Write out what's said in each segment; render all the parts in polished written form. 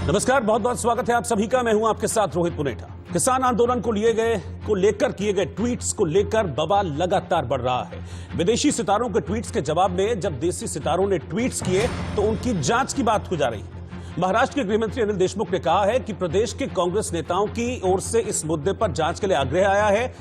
नमस्कार, बहुत बहुत स्वागत है आप सभी का। मैं हूं आपके साथ रोहित पुनेठा। किसान आंदोलन को लेकर किए गए ट्वीट्स को लेकर बवाल लगातार बढ़ रहा है। विदेशी सितारों के ट्वीट्स के जवाब में जब देसी सितारों ने ट्वीट्स किए तो उनकी जांच की बात हो जा रही है। महाराष्ट्र के गृहमंत्री अनिल देशमुख ने कहा है कि प्रदेश के कांग्रेस नेताओं की ओर से इस मुद्दे पर जांच के लिए आग्रह आया है।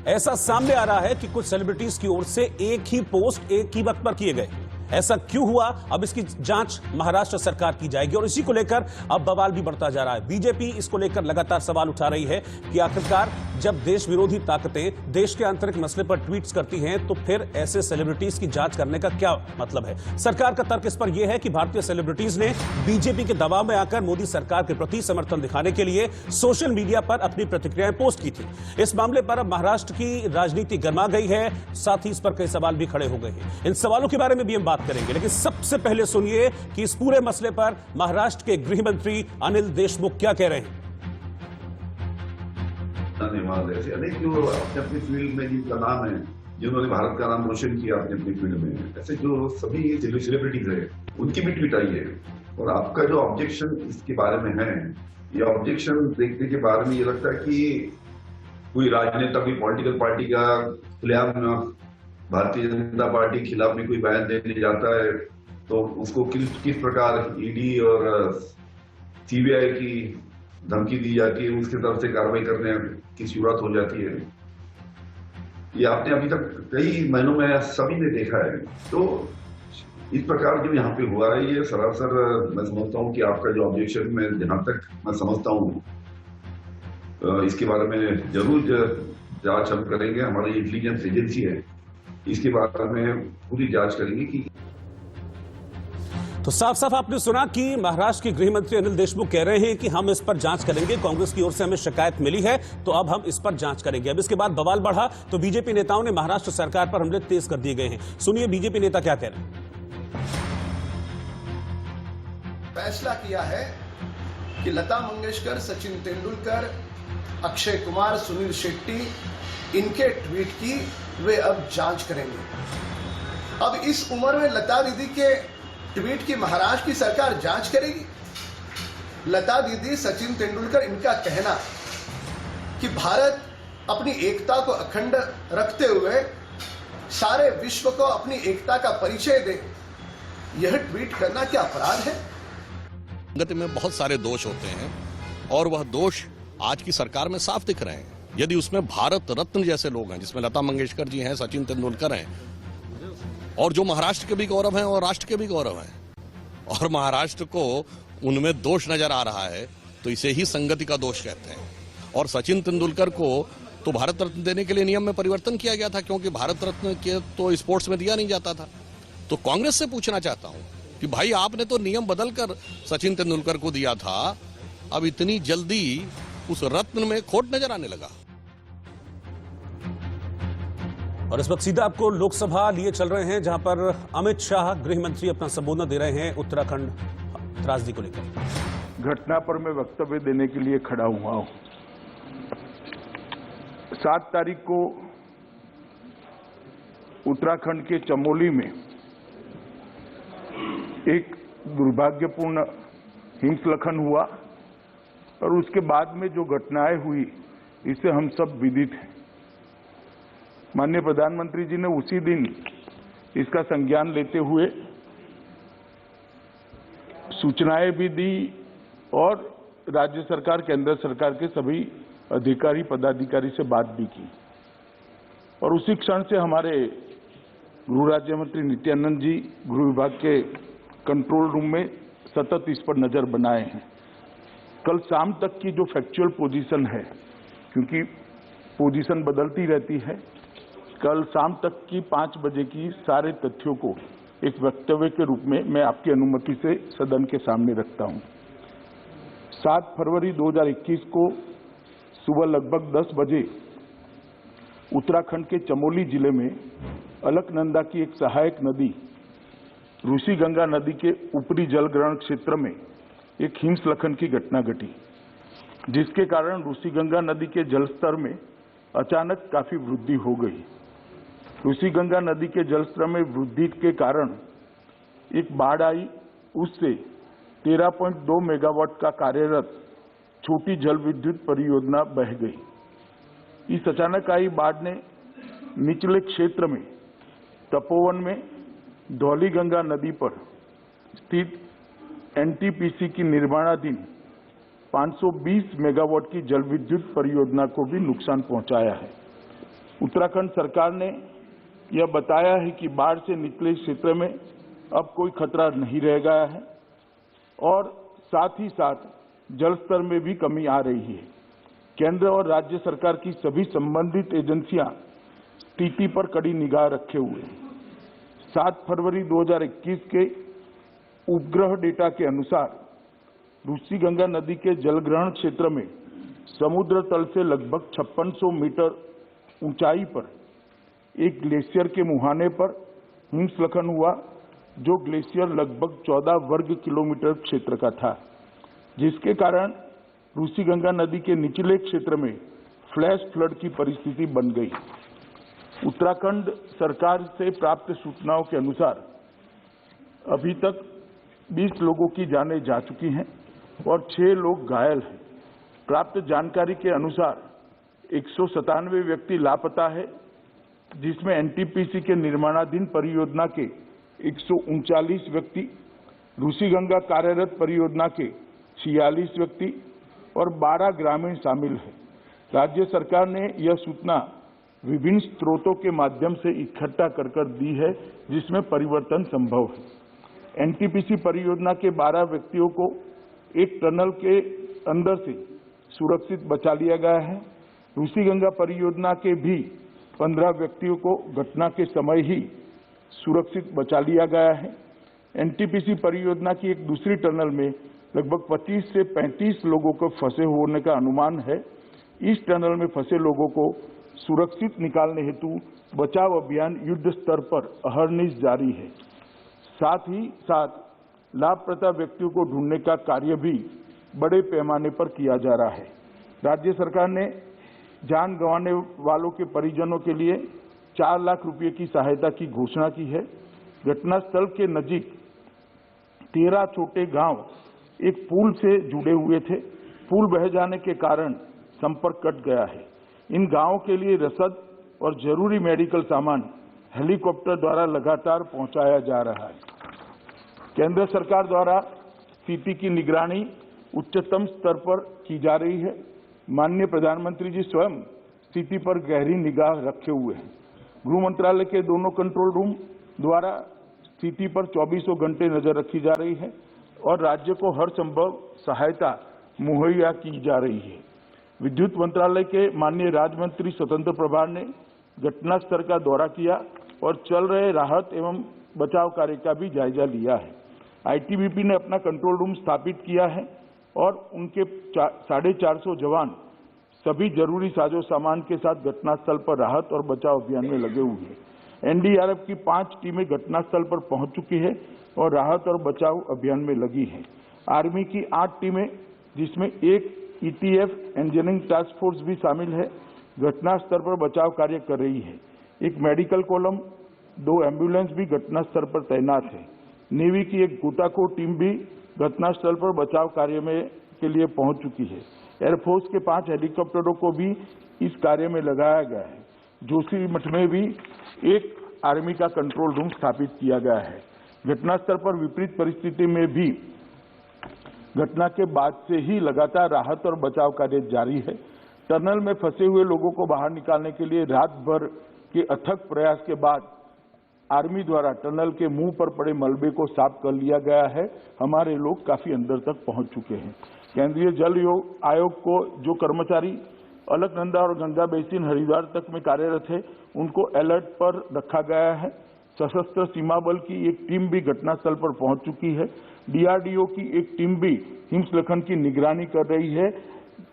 ऐसा सामने आ रहा है कि कुछ सेलिब्रिटीज की ओर से एक ही पोस्ट एक ही वक्त पर किए गए। ऐसा क्यों हुआ, अब इसकी जांच महाराष्ट्र सरकार की जाएगी और इसी को लेकर अब बवाल भी बढ़ता जा रहा है। बीजेपी इसको लेकर लगातार सवाल उठा रही है कि आखिरकार जब देश विरोधी ताकतें देश के आंतरिक मसले पर ट्वीट्स करती हैं तो फिर ऐसे सेलिब्रिटीज की जांच करने का क्या मतलब है। सरकार का तर्क इस पर यह है कि भारतीय सेलिब्रिटीज ने बीजेपी के दबाव में आकर मोदी सरकार के प्रति समर्थन दिखाने के लिए सोशल मीडिया पर अपनी प्रतिक्रियाएं पोस्ट की थी। इस मामले पर अब महाराष्ट्र की राजनीति गर्मा गई है, साथ ही इस पर कई सवाल भी खड़े हो गए हैं। इन सवालों के बारे में भी हम बात करेंगे, लेकिन सबसे पहले सुनिए कि इस पूरे मसले पर महाराष्ट्र के गृह मंत्री अनिल देशमुख क्या कह रहे हैं। ऐसे अनेक जो अपने अपनी फील्ड में जिनका नाम है, जिन्होंने भारत का नाम रोशन किया अपनी अपनी फील्ड में, ऐसे जो सभी सेलिब्रिटीज है उनकी भी ट्वीट आई है। और आपका जो ऑब्जेक्शन इसके बारे में है, ये ऑब्जेक्शन देखने के बारे में ये लगता है कि कोई राजनेता, कोई पॉलिटिकल पार्टी का खुलेआम भारतीय जनता पार्टी के खिलाफ में कोई बयान देने जाता है तो उसको किस प्रकार ईडी और सीबीआई की धमकी दी जाती है, उसकी तरफ से कार्रवाई करने की जरूरत हो जाती है। ये आपने अभी तक कई महीनों में सभी ने देखा है। तो इस प्रकार जो यहाँ पे हुआ है, ये सरासर मैं समझता हूँ कि आपका जो ऑब्जेक्शन में जहां तक मैं समझता हूँ इसके बारे में जरूर जांच हम करेंगे। हमारी इंटेलिजेंस एजेंसी है, इसके बारे में पूरी जांच करेंगे कि तो साफ साफ आपने सुना कि महाराष्ट्र के गृह मंत्री अनिल देशमुख कह रहे हैं कि हम इस पर जांच करेंगे। कांग्रेस की ओर से हमें शिकायत मिली है तो अब हम इस पर जांच करेंगे। अब इसके बाद बवाल बढ़ा तो बीजेपी नेताओं ने महाराष्ट्र सरकार पर हमले तेज कर दिए गए हैं। सुनिए बीजेपी नेता क्या कह रहे हैं। फैसला किया है कि लता मंगेशकर, सचिन तेंदुलकर, अक्षय कुमार, सुनील शेट्टी, इनके ट्वीट की वे अब जांच करेंगे। अब इस उम्र में लता दीदी के ट्वीट की महाराष्ट्र की सरकार जांच करेगी। लता दीदी, सचिन तेंदुलकर, इनका कहना कि भारत अपनी एकता को अखंड रखते हुए सारे विश्व को अपनी एकता का परिचय दे, यह ट्वीट करना क्या अपराध है? गति में बहुत सारे दोष होते हैं और वह दोष आज की सरकार में साफ दिख रहे हैं। यदि उसमें भारत रत्न जैसे लोग हैं, जिसमें लता मंगेशकर जी हैं, सचिन तेंदुलकर हैं, और जो महाराष्ट्र के भी गौरव हैं और राष्ट्र के भी गौरव हैं, और महाराष्ट्र को उनमें दोष नजर आ रहा है तो इसे ही संगति का दोष कहते हैं। और सचिन तेंदुलकर को तो भारत रत्न देने के लिए नियम में परिवर्तन किया गया था, क्योंकि भारत रत्न के तो स्पोर्ट्स में दिया नहीं जाता था। तो कांग्रेस से पूछना चाहता हूं कि भाई आपने तो नियम बदलकर सचिन तेंदुलकर को दिया था, अब इतनी जल्दी उस रत्न में खोट नजर आने लगा। और इस वक्त सीधा आपको लोकसभा लिए चल रहे हैं, जहां पर अमित शाह गृह मंत्री अपना संबोधन दे रहे हैं उत्तराखंड त्रासदी को लेकर। घटना पर मैं वक्तव्य देने के लिए खड़ा हुआ हूं। 7 तारीख को उत्तराखंड के चमोली में एक दुर्भाग्यपूर्ण हिंसलखन हुआ और उसके बाद में जो घटनाएं हुई, इससे हम सब विदित हैं। माननीय प्रधानमंत्री जी ने उसी दिन इसका संज्ञान लेते हुए सूचनाएं भी दी और राज्य सरकार, केंद्र सरकार के सभी अधिकारी पदाधिकारी से बात भी की। और उसी क्षण से हमारे गृह राज्य मंत्री नित्यानंद जी गृह विभाग के कंट्रोल रूम में सतत इस पर नजर बनाए हैं। कल शाम तक की जो फैक्चुअल पोजीशन है, क्योंकि पोजीशन बदलती रहती है, कल शाम तक की 5 बजे की सारे तथ्यों को एक वक्तव्य के रूप में मैं आपकी अनुमति से सदन के सामने रखता हूं। 7 फरवरी 2021 को सुबह लगभग 10 बजे उत्तराखंड के चमोली जिले में अलकनंदा की एक सहायक नदी ऋषि गंगा नदी के ऊपरी जल ग्रहण क्षेत्र में एक हिमस्खलन की घटना घटी, जिसके कारण ऋषि गंगा नदी के जलस्तर में अचानक काफी वृद्धि हो गई। ऋषि गंगा नदी के जलस्तर में वृद्धि के कारण एक बाढ़ आई, उससे 13.2 मेगावाट का कार्यरत छोटी जल विद्युत परियोजना बह गई। इस अचानक आई बाढ़ ने निचले क्षेत्र में तपोवन में धौलीगंगा नदी पर स्थित एनटीपीसी की निर्माणाधीन 520 मेगावाट की जल विद्युत परियोजना को भी नुकसान पहुंचाया है। उत्तराखंड सरकार ने यह बताया है कि बाढ़ से निचले क्षेत्र में अब कोई खतरा नहीं रह गया है और साथ ही साथ जल स्तर में भी कमी आ रही है। केंद्र और राज्य सरकार की सभी संबंधित एजेंसियां स्थिति पर कड़ी निगाह रखे हुए हैं। 7 फरवरी 2021 के उपग्रह डेटा के अनुसार रूसी गंगा नदी के जलग्रहण क्षेत्र में समुद्र तल से लगभग 5600 मीटर ऊंचाई पर एक ग्लेशियर के मुहाने पर हिमस्खलन हुआ, जो ग्लेशियर लगभग 14 वर्ग किलोमीटर क्षेत्र का था, जिसके कारण रूसी गंगा नदी के निचले क्षेत्र में फ्लैश फ्लड की परिस्थिति बन गई। उत्तराखंड सरकार से प्राप्त सूचनाओं के अनुसार अभी तक 20 लोगों की जानें जा चुकी हैं और 6 लोग घायल हैं। प्राप्त जानकारी के अनुसार 197 व्यक्ति लापता है, जिसमें एनटीपीसी के निर्माणाधीन परियोजना के 139 व्यक्ति, रूसी गंगा कार्यरत परियोजना के 46 व्यक्ति और 12 ग्रामीण शामिल हैं। राज्य सरकार ने यह सूचना विभिन्न स्रोतों के माध्यम से इकट्ठा कर दी है, जिसमें परिवर्तन संभव है। एनटीपीसी परियोजना के 12 व्यक्तियों को एक टनल के अंदर से सुरक्षित बचा लिया गया है। रूसी गंगा परियोजना के भी 15 व्यक्तियों को घटना के समय ही सुरक्षित बचा लिया गया है। एनटीपीसी परियोजना की एक दूसरी टनल में लगभग 25 से 35 लोगों को फंसे होने का अनुमान है। इस टनल में फंसे लोगों को सुरक्षित निकालने हेतु बचाव अभियान युद्ध स्तर पर अहर्निश जारी है। साथ ही साथ लापता व्यक्तियों को ढूंढने का कार्य भी बड़े पैमाने पर किया जा रहा है। राज्य सरकार ने जान गंवाने वालों के परिजनों के लिए 4 लाख रुपए की सहायता की घोषणा की है। घटनास्थल के नजीक 13 छोटे गांव एक पुल से जुड़े हुए थे। पुल बह जाने के कारण संपर्क कट गया है। इन गांवों के लिए रसद और जरूरी मेडिकल सामान हेलीकॉप्टर द्वारा लगातार पहुंचाया जा रहा है। केंद्र सरकार द्वारा स्थिति की निगरानी उच्चतम स्तर पर की जा रही है। माननीय प्रधानमंत्री जी स्वयं स्थिति पर गहरी निगाह रखे हुए हैं। गृह मंत्रालय के दोनों कंट्रोल रूम द्वारा स्थिति पर 24 घंटे नजर रखी जा रही है और राज्य को हर संभव सहायता मुहैया की जा रही है। विद्युत मंत्रालय के माननीय राज्य मंत्री स्वतंत्र प्रभार ने घटनास्थल का दौरा किया और चल रहे राहत एवं बचाव कार्य का भी जायजा लिया है। आईटीबीपी ने अपना कंट्रोल रूम स्थापित किया है और उनके 450 जवान सभी जरूरी साजो सामान के साथ घटनास्थल पर राहत और बचाव अभियान में लगे हुए हैं। एनडीआरएफ की 5 टीमें घटनास्थल पर पहुंच चुकी है और राहत और बचाव अभियान में लगी हैं। आर्मी की 8 टीमें, जिसमें एक ईटीएफ इंजीनियरिंग टास्क फोर्स भी शामिल है, घटनास्थल पर बचाव कार्य कर रही है। एक मेडिकल कॉलम, 2 एम्बुलेंस भी घटनास्थल पर तैनात है। नेवी की एक गोताखोर टीम भी घटनास्थल पर बचाव कार्य में के लिए पहुंच चुकी है। एयरफोर्स के 5 हेलीकॉप्टरों को भी इस कार्य में लगाया गया है। जोशीमठ में भी एक आर्मी का कंट्रोल रूम स्थापित किया गया है। घटनास्थल पर विपरीत परिस्थिति में भी घटना के बाद से ही लगातार राहत और बचाव कार्य जारी है। टनल में फंसे हुए लोगों को बाहर निकालने के लिए रात भर के अथक प्रयास के बाद आर्मी द्वारा टनल के मुंह पर पड़े मलबे को साफ कर लिया गया है। हमारे लोग काफी अंदर तक पहुंच चुके हैं। केंद्रीय जल आयोग को जो कर्मचारी अलकनंदा और गंगा बेसिन हरिद्वार तक में कार्यरत है, उनको अलर्ट पर रखा गया है। सशस्त्र सीमा बल की एक टीम भी घटनास्थल पर पहुंच चुकी है। डीआरडीओ की एक टीम भी हिमस्खलन की निगरानी कर रही है,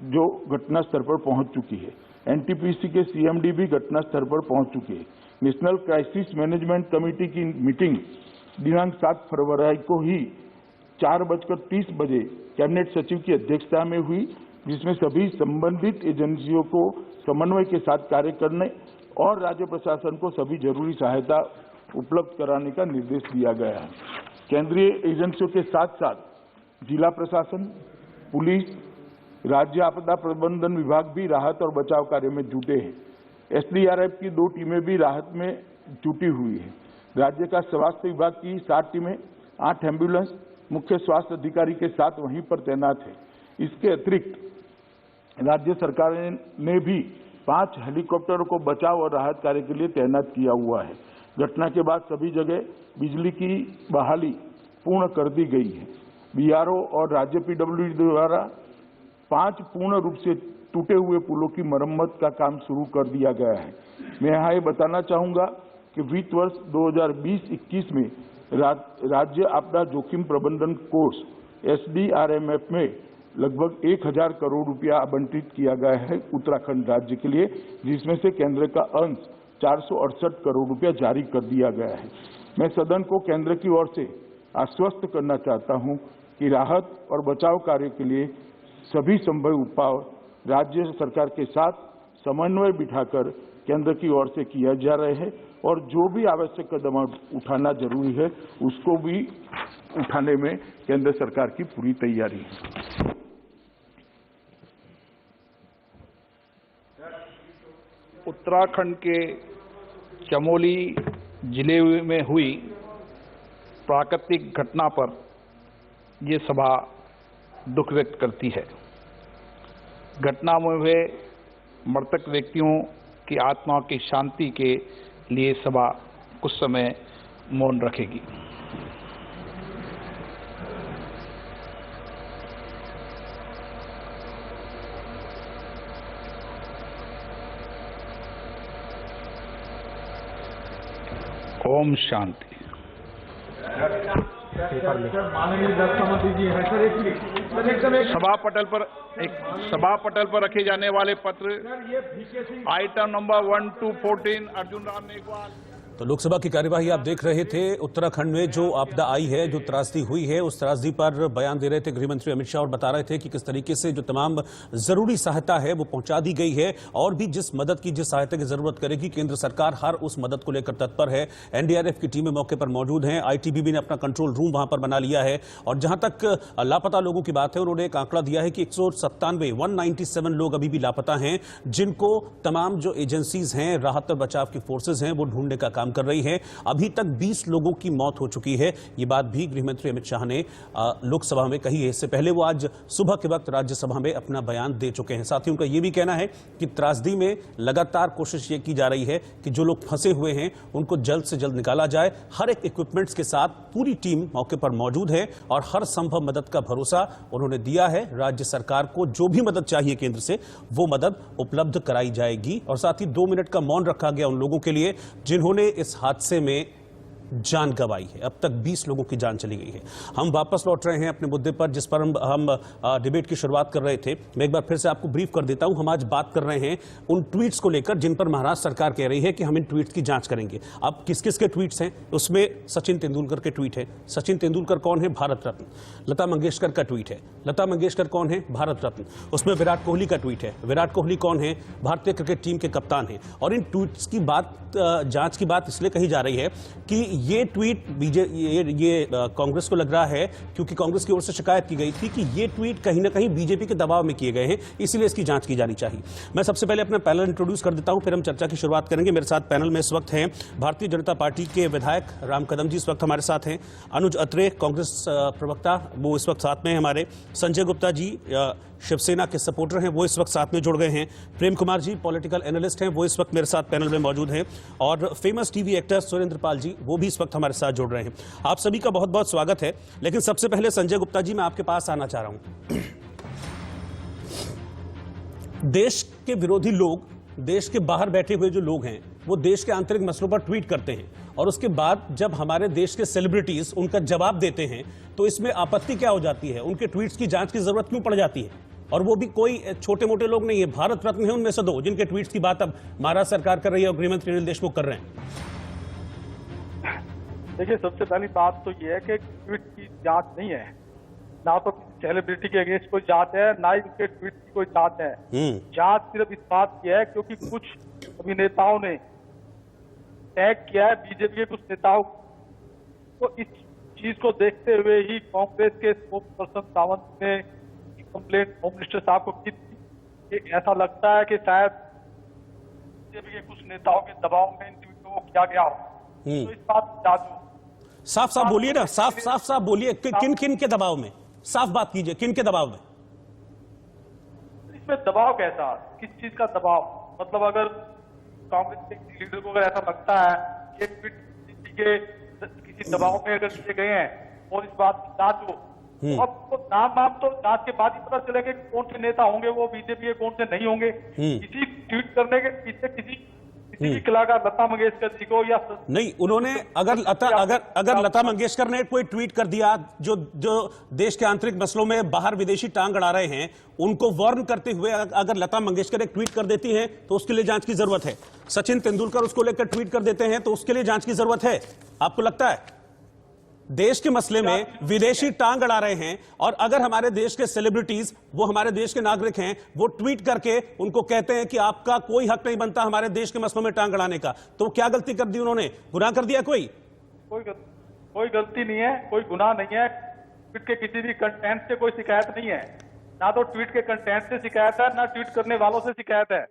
जो घटनास्थल पर पहुंच चुकी है। एनटीपीसी के सीएमडी भी घटनास्थल पर पहुंच चुके हैं। नेशनल क्राइसिस मैनेजमेंट कमेटी की मीटिंग दिनांक 7 फरवरी को ही 4:30 बजे कैबिनेट सचिव की अध्यक्षता में हुई, जिसमें सभी संबंधित एजेंसियों को समन्वय के साथ कार्य करने और राज्य प्रशासन को सभी जरूरी सहायता उपलब्ध कराने का निर्देश दिया गया है। केंद्रीय एजेंसियों के साथ साथ जिला प्रशासन, पुलिस, राज्य आपदा प्रबंधन विभाग भी राहत और बचाव कार्य में जुटे हैं। एसडीआरएफ की 2 टीमें भी राहत में जुटी हुई है। राज्य का स्वास्थ्य विभाग की 7 टीमें, 8 एम्बुलेंस मुख्य स्वास्थ्य अधिकारी के साथ वहीं पर तैनात है। इसके अतिरिक्त राज्य सरकार ने भी 5 हेलीकॉप्टरों को बचाव और राहत कार्य के लिए तैनात किया हुआ है। घटना के बाद सभी जगह बिजली की बहाली पूर्ण कर दी गई है। बीआरओ और राज्य पीडब्ल्यूडी द्वारा 5 पूर्ण रूप से टूटे हुए पुलों की मरम्मत का काम शुरू कर दिया गया है। मैं यहाँ ये बताना चाहूंगा कि वित्त वर्ष 2020-21 में राज्य आपदा जोखिम प्रबंधन कोष एसडीआरएमएफ में लगभग 1000 करोड़ रुपया आवंटित किया गया है उत्तराखंड राज्य के लिए, जिसमें से केंद्र का अंश 468 करोड़ रुपया जारी कर दिया गया है। मैं सदन को केंद्र की ओर से आश्वस्त करना चाहता हूं कि राहत और बचाव कार्य के लिए सभी संभव उपाय राज्य सरकार के साथ समन्वय बिठाकर केंद्र की ओर से किया जा रहे हैं और जो भी आवश्यक कदम उठाना जरूरी है उसको भी उठाने में केंद्र सरकार की पूरी तैयारी है। उत्तराखंड के चमोली जिले में हुई प्राकृतिक घटना पर ये सभा दुख व्यक्त करती है। घटना में हुए मृतक व्यक्तियों की आत्मा की शांति के लिए सभा कुछ समय मौन रखेगी। ओम शांति। सभा पटल पर रखे जाने वाले पत्र item number 1 to 14 Arjun Ram Meghwal. तो लोकसभा की कार्यवाही आप देख रहे थे। उत्तराखंड में जो आपदा आई है, जो त्रासदी हुई है, उस त्रासदी पर बयान दे रहे थे गृह मंत्री अमित शाह और बता रहे थे कि किस तरीके से जो तमाम जरूरी सहायता है वो पहुंचा दी गई है और भी जिस मदद की, जिस सहायता की जरूरत करेगी केंद्र सरकार हर उस मदद को लेकर तत्पर है। एनडीआरएफ की टीमें मौके पर मौजूद हैं। आईटीबीपी ने अपना कंट्रोल रूम वहां पर बना लिया है और जहां तक लापता लोगों की बात है, उन्होंने एक आंकड़ा दिया है कि 197 लोग अभी भी लापता हैं, जिनको तमाम जो एजेंसीज हैं, राहत और बचाव की फोर्सेज हैं, वो ढूंढने का काम कर रही है। अभी तक 20 लोगों की मौत हो चुकी है। ये बात भी गृह मंत्री अमित शाह ने लोकसभा में कही है। इससे पहले वो आज सुबह के वक्त राज्यसभा में अपना बयान दे चुके हैं। साथ ही उनका यह भी कहना है कि त्रासदी में लगातार कोशिश ये की जा रही है कि जो लोग फंसे हुए हैं उनको जल्द से जल्द निकाला जाए। हर एक इक्विपमेंट्स के साथ पूरी टीम मौके पर मौजूद है और हर संभव मदद का भरोसा उन्होंने दिया है। राज्य सरकार को जो भी मदद चाहिए केंद्र से वो मदद उपलब्ध कराई जाएगी। और साथ ही 2 मिनट का मौन रखा गया उन लोगों के लिए जिन्होंने इस हादसे में जान गंवाई है। अब तक 20 लोगों की जान चली गई है। हम वापस लौट रहे हैं अपने मुद्दे पर जिस पर हम डिबेट की शुरुआत कर रहे थे। मैं एक बार फिर से आपको ब्रीफ कर देता हूं। हम आज बात कर रहे हैं उन ट्वीट्स को लेकर जिन पर महाराष्ट्र सरकार कह रही है कि हम इन ट्वीट्स की जांच करेंगे। अब किस किस के ट्वीट्स हैं? उसमें सचिन तेंदुलकर के ट्वीट है। सचिन तेंदुलकर कौन है? भारत रत्न। लता मंगेशकर का ट्वीट है। लता मंगेशकर कौन है? भारत रत्न। उसमें विराट कोहली का ट्वीट है। विराट कोहली कौन है? भारतीय क्रिकेट टीम के कप्तान हैं। और इन ट्वीट्स की बात, जांच की बात इसलिए कही जा रही है कि ये ट्वीट ये कांग्रेस को लग रहा है, क्योंकि कांग्रेस की ओर से शिकायत की गई थी कि ये ट्वीट कहीं ना कहीं बीजेपी के दबाव में किए गए हैं, इसलिए इसकी जांच की जानी चाहिए। मैं सबसे पहले अपना पैनल इंट्रोड्यूस कर देता हूं, फिर हम चर्चा की शुरुआत करेंगे। मेरे साथ पैनल में इस वक्त हैं भारतीय जनता पार्टी के विधायक राम कदम जी, इस वक्त हमारे साथ हैं। अनुज अत्रे, कांग्रेस प्रवक्ता, वो इस वक्त साथ में हैं हमारे। संजय गुप्ता जी शिवसेना के सपोर्टर हैं, वो इस वक्त साथ में जुड़ गए हैं। प्रेम कुमार जी पॉलिटिकल एनालिस्ट हैं, वो इस वक्त मेरे साथ पैनल में मौजूद हैं। और famous TV actor Surendra Pal ji, वो भी इस वक्त हमारे साथ जुड़ रहे हैं। आप सभी का बहुत बहुत स्वागत है। लेकिन सबसे पहले संजय गुप्ता जी, मैं आपके पास आना चाह रहा हूं। देश के विरोधी लोग, देश के बाहर बैठे हुए जो लोग हैं, वो देश के आंतरिक मसलों पर ट्वीट करते हैं और उसके बाद जब हमारे देश के सेलिब्रिटीज उनका जवाब देते हैं तो इसमें आपत्ति क्या हो जाती है? उनके ट्वीट्स की जांच की जरूरत क्यों पड़ जाती है? और वो भी कोई छोटे मोटे लोग नहीं है, भारत रत्न है उनमें से 2 जिनके ट्वीट्स की बात अब महाराष्ट्र सरकार कर रही है और गृह मंत्री अनिल देशमुख कर रहे हैं। देखिए, सबसे पहली बात तो ये है कि ट्वीट की जांच नहीं है, ना तो सेलिब्रिटी के अगेंस्ट कोई जांच है, ना ही उसके ट्वीट की कोई जांच है। जांच सिर्फ इस बात की है क्योंकि कुछ अभिनेताओं ने टैग किया है बीजेपी के कुछ नेताओं को इस चीज को देखते हुए ही कांग्रेस के स्पोक्स पर्सन सावंत ने कंप्लेंट होम मिनिस्टर साहब को की थी। ऐसा लगता है कि शायद बीजेपी के कुछ नेताओं के दबाव में इन ट्वीटों को किया गया हो। तो इस बात की जांच हो। साफ साफ बोलिए ना, साफ बोलिए, किन किन के दबाव में? साफ बात कीजिए, किन के दबाव में? इसमें दबाव कैसा, किस चीज का दबाव? मतलब अगर कांग्रेस के लीडर को अगर ऐसा लगता है कि ट्वीट के किसी दबाव में अगर किए गए हैं और इस बात की जांच हो, तो अब तो नाम तो जांच के बाद ही पता चलेगा कि कौन से नेता होंगे वो बीजेपी के, कौन से नहीं होंगे। किसी ट्वीट करने के पीछे किसी भी कलाकार लता मंगेशकर जी को या नहीं, उन्होंने अगर लता मंगेशकर ने कोई ट्वीट कर दिया जो देश के आंतरिक मसलों में बाहर विदेशी टांग अड़ा रहे हैं, उनको वार्न करते हुए अगर लता मंगेशकर एक ट्वीट कर देती हैं तो उसके लिए जांच की जरूरत है। सचिन तेंदुलकर उसको लेकर ट्वीट कर देते हैं तो उसके लिए जांच की जरूरत है। आपको लगता है देश के मसले में विदेशी टांग अड़ा रहे हैं और अगर हमारे देश के सेलिब्रिटीज, वो हमारे देश के नागरिक हैं, वो ट्वीट करके उनको कहते हैं कि आपका कोई हक नहीं बनता हमारे देश के मसलों में टांग अड़ाने का, तो क्या गलती कर दी उन्होंने? गुनाह कर दिया? कोई गलती नहीं है, कोई गुनाह नहीं है। ट्वीट के किसी भी कंटेंट से कोई शिकायत नहीं है, ना तो ट्वीट के कंटेंट से शिकायत है, ना ट्वीट करने वालों से शिकायत है।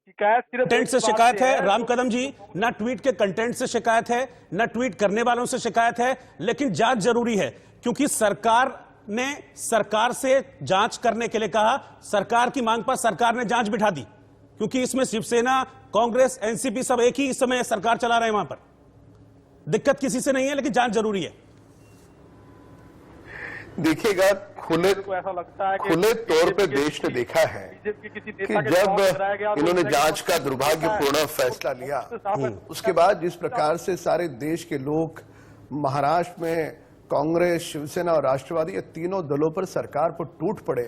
शिकायत सिर्फ कंटेंट से शिकायत है राम कदम जी, ना ट्वीट के कंटेंट से शिकायत है, ना ट्वीट करने वालों से शिकायत है, लेकिन जांच जरूरी है क्योंकि सरकार से जांच करने के लिए कहा। सरकार की मांग पर सरकार ने जांच बिठा दी क्योंकि इसमें शिवसेना, कांग्रेस, एनसीपी सब एक ही इस समय सरकार चला रहे हैं। वहां पर दिक्कत किसी से नहीं है, लेकिन जांच जरूरी है। देखिएगा, खुले तौर पे देश ने देखा है कि जब इन्होंने जांच का दुर्भाग्यपूर्ण फैसला लिया, उसके बाद जिस प्रकार से सारे देश के लोग महाराष्ट्र में कांग्रेस, शिवसेना और राष्ट्रवादी, ये तीनों दलों पर सरकार पर टूट पड़े,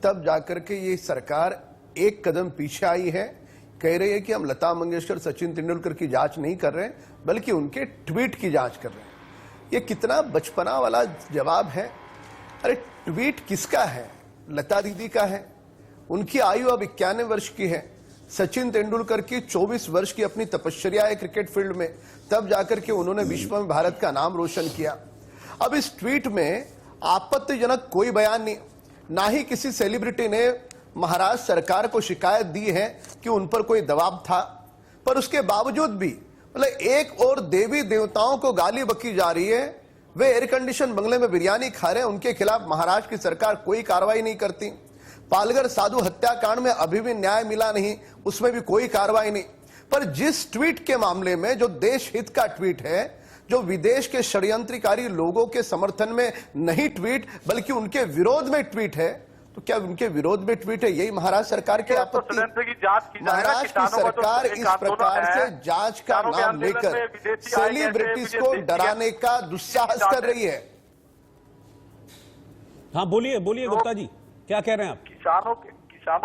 तब जाकर के ये सरकार एक कदम पीछे आई है। कह रही है कि हम लता मंगेशकर, सचिन तेंदुलकर की जांच नहीं कर रहे, बल्कि उनके ट्वीट की जांच कर रहे हैं। ये कितना बचपना वाला जवाब है। अरे ट्वीट किसका है? लता दीदी का है। उनकी आयु अब 91 वर्ष की है। सचिन तेंदुलकर की 24 वर्ष की अपनी तपश्चर्या है क्रिकेट फील्ड में, तब जाकर के उन्होंने विश्व में भारत का नाम रोशन किया। अब इस ट्वीट में आपत्तिजनक कोई बयान नहीं, ना ही किसी सेलिब्रिटी ने महाराष्ट्र सरकार को शिकायत दी है कि उन पर कोई दबाव था, पर उसके बावजूद भी मतलब एक और देवी देवताओं को गाली बकी जा रही है, वे एयर कंडीशन बंगले में बिरयानी खा रहे हैं, उनके खिलाफ महाराष्ट्र की सरकार कोई कार्रवाई नहीं करती। पालघर साधु हत्याकांड में अभी भी न्याय मिला नहीं, उसमें भी कोई कार्रवाई नहीं। पर जिस ट्वीट के मामले में, जो देश हित का ट्वीट है, जो विदेश के षड्यंत्रकारी लोगों के समर्थन में नहीं ट्वीट बल्कि उनके विरोध में ट्वीट है, तो क्या उनके विरोध में ट्वीट है? यही महाराष्ट्र सरकार की आपत्ति। महाराष्ट्र की सरकार इस प्रकार से जांच का नाम लेकर सेलिब्रिटीज को डराने का दुस्साहस कर रही है। हाँ बोलिए गुप्ता जी, क्या कह रहे हैं आप? किसानों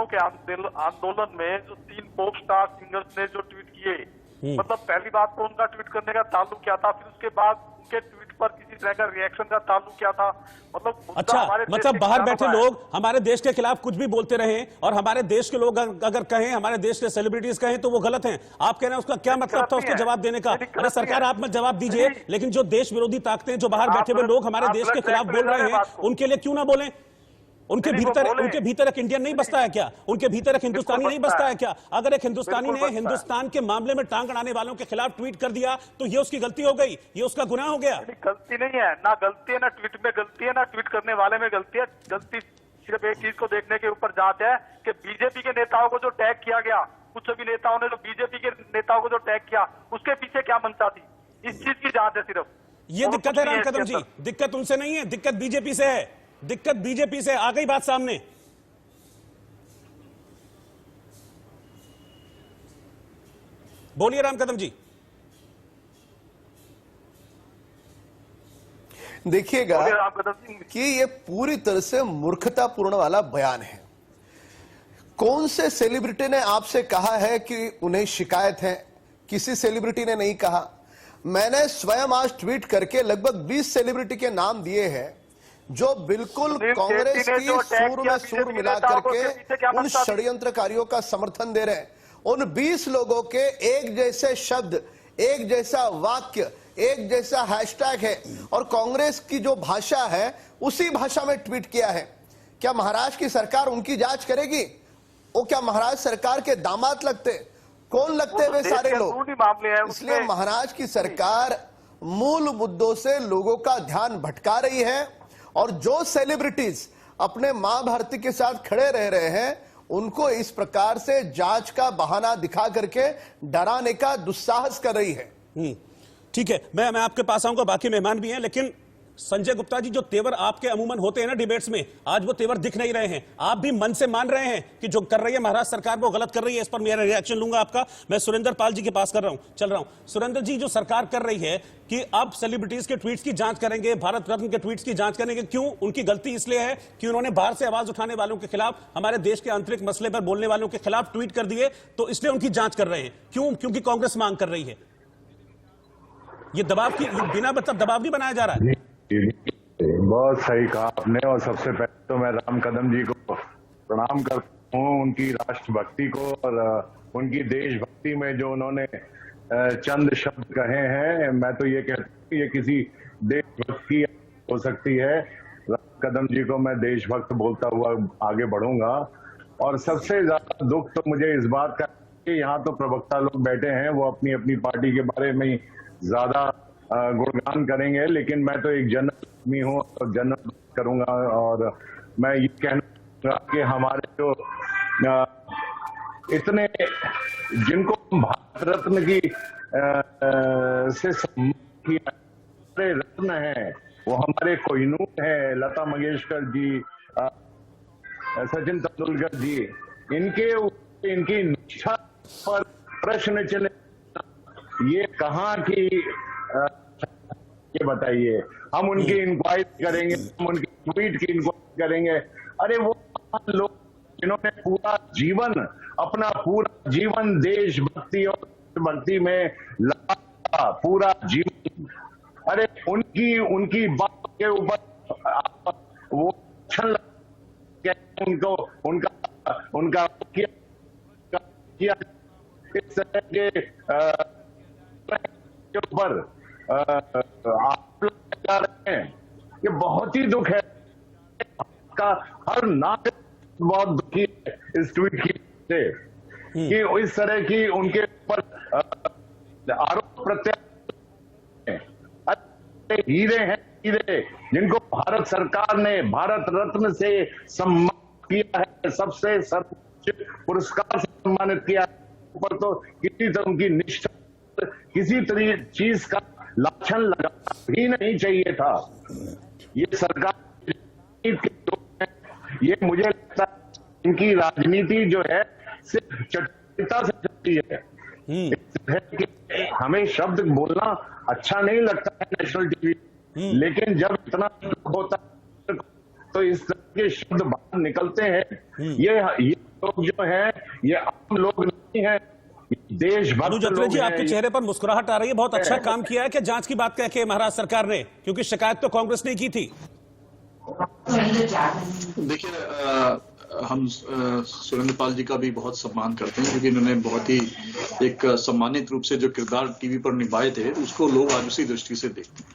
के आंदोलन में जो 3 पॉप स्टार सिंगर्स ने जो ट्वीट किए, मतलब पहली बात तो उनका ट्वीट करने का ताल्लुक क्या था, फिर उसके बाद उनके ट्वीट पर किसी तरह का रिएक्शन का ताल्लुक क्या था? मतलब बाहर बैठे लोग हमारे देश के खिलाफ कुछ भी बोलते रहे और हमारे देश के लोग अगर कहें, हमारे देश के सेलिब्रिटीज कहें तो वो गलत हैं। आप कह रहे हैं उसका क्या मतलब था उसके जवाब देने का? अरे सरकार आप मत जवाब दीजिए, लेकिन जो देश विरोधी ताकतें, जो बाहर बैठे हुए लोग हमारे देश के खिलाफ बोल रहे हैं, उनके लिए क्यों ना बोलें? उनके भीतर एक इंडियन नहीं बसता है क्या? उनके भीतर एक हिंदुस्तानी नहीं बसता है क्या? अगर एक हिंदुस्तानी ने हिंदुस्तान के मामले में टांग अड़ाने वालों के खिलाफ ट्वीट कर दिया तो ये उसकी गलती हो गई, ये उसका गुनाह हो गया? गलती नहीं है, ना गलती है, ना ट्वीट में गलती है, ना ट्वीट करने वाले में गलती है। गलती सिर्फ एक चीज को देखने के ऊपर जांच है कि बीजेपी के नेताओं को जो टैग किया गया, कुछ सभी नेताओं ने जो बीजेपी के नेताओं को जो टैग किया, उसके पीछे क्या मंशा थी, इस चीज की जांच है सिर्फ। ये दिक्कत है राम कदम जी, दिक्कत उनसे नहीं है, दिक्कत बीजेपी से है, दिक्कत बीजेपी से। आ गई बात सामने। बोलिए राम कदम जी। देखिएगा कि ये पूरी तरह से मूर्खतापूर्ण वाला बयान है। कौन से सेलिब्रिटी ने आपसे कहा है कि उन्हें शिकायत है? किसी सेलिब्रिटी ने नहीं कहा। मैंने स्वयं आज ट्वीट करके लगभग 20 सेलिब्रिटी के नाम दिए हैं जो बिल्कुल कांग्रेस की सूर में सूर मिला करके उन षड्यंत्रकारियों का समर्थन दे रहे हैं। उन 20 लोगों के एक जैसे शब्द, एक जैसा वाक्य, एक जैसा हैशटैग है और कांग्रेस की जो भाषा है उसी भाषा में ट्वीट किया है। क्या महाराष्ट्र की सरकार उनकी जांच करेगी? वो क्या महाराष्ट्र सरकार के दामाद लगते? कौन लगते वे सारे लोग? इसलिए महाराष्ट्र की सरकार मूल मुद्दों से लोगों का ध्यान भटका रही है और जो सेलिब्रिटीज अपने मां भारती के साथ खड़े रह रहे हैं उनको इस प्रकार से जांच का बहाना दिखा करके डराने का दुस्साहस कर रही है। ठीक है, मैं आपके पास आऊंगा, बाकी मेहमान भी हैं, लेकिन संजय गुप्ता जी, जो तेवर आपके अमूमन होते हैं ना डिबेट्स में, आज वो तेवर दिख नहीं रहे हैं। आप भी मन से मान रहे हैं कि जो कर रही है महाराष्ट्र सरकार वो गलत कर रही है। इस पर मेरा रिएक्शन लूंगा आपका। मैं सुरेंद्र पाल जी के पास चल रहा हूं। सुरेंद्र जी, जो सरकार कर रही है कि अब सेलिब्रिटीज के ट्वीट्स की जांच करेंगे, भारत रत्न के ट्वीट्स की जांच करेंगे, क्यों? उनकी गलती इसलिए है कि उन्होंने बाहर से आवाज उठाने वालों के खिलाफ, हमारे देश के आंतरिक मसले पर बोलने वालों के खिलाफ ट्वीट कर दिए, तो इसलिए उनकी जांच कर रहे हैं। क्यों? क्योंकि कांग्रेस मांग कर रही है। ये दबाव की बिना मतलब दबाव नहीं बनाया जा रहा है। बहुत सही कहा आपने। और सबसे पहले तो मैं राम कदम जी को प्रणाम करता हूँ, उनकी राष्ट्रभक्ति को और उनकी देशभक्ति में जो उन्होंने चंद शब्द कहे हैं। मैं तो ये कहता हूँ ये किसी देशभक्ति हो सकती है। राम कदम जी को मैं देशभक्त बोलता हुआ आगे बढ़ूंगा। और सबसे ज्यादा दुख तो मुझे इस बात का कि यहाँ तो प्रवक्ता लोग बैठे हैं, वो अपनी अपनी पार्टी के बारे में ही ज्यादा गुणगान करेंगे, लेकिन मैं तो एक जनरल आदमी हूँ और जनरल करूंगा। और मैं ये कहना कि हमारे जो इतने जिनको भारत रत्न की से सम्मान किया, हमारे रत्न हैं, वो हमारे कोहिनूर है, लता मंगेशकर जी, सचिन तेंदुलकर जी, इनकी निष्ठा पर प्रश्न चले। ये कहाँ की ये बताइए। हम उनकी इंक्वायरी करेंगे, हम उनकी ट्वीट की इंक्वायरी करेंगे। अरे वो लोग जिन्होंने अपना पूरा जीवन देशभक्ति और भक्ति में लगा, पूरा जीवन, अरे उनकी बात के ऊपर वो अच्छा उनको उनका किया इस तरह के ऊपर आप लोग जा रहे हैं। ये बहुत ही दुख है का हर नागरिक बहुत दुखी है इस ट्वीट की से कि इस तरह की उनके ऊपर आरोप प्रत्यारोप। हीरे हैं हीरे, जिनको भारत सरकार ने भारत रत्न से सम्मानित किया है, सबसे सर्वोच्च पुरस्कार से सम्मानित किया है। ऊपर तो किसी तरह उनकी निष्ठा, किसी तरह चीज का लाछन लगाना भी नहीं चाहिए था। ये सरकार ये मुझे लगता है इनकी राजनीति जो है सिर्फ चटुलता से चलती है। हमें शब्द बोलना अच्छा नहीं लगता है नेशनल टीवी, लेकिन जब इतना दुख होता है तो इस तरह के शब्द बाहर निकलते हैं। ये लोग जो हैं ये आम लोग नहीं है, देशभक्त लोग जी, आपके चेहरे पर मुस्कुराहट आ रही है। बहुत अच्छा काम किया है कि जांच की बात कह के महाराष्ट्र सरकार ने, क्योंकि शिकायत तो कांग्रेस ने की थी। देखिए, हम सुरेंद्र पाल जी का भी बहुत सम्मान करते हैं, क्योंकि इन्होंने बहुत ही एक सम्मानित रूप से जो किरदार टीवी पर निभाए थे उसको लोग आज उसी दृष्टि से देखते हैं।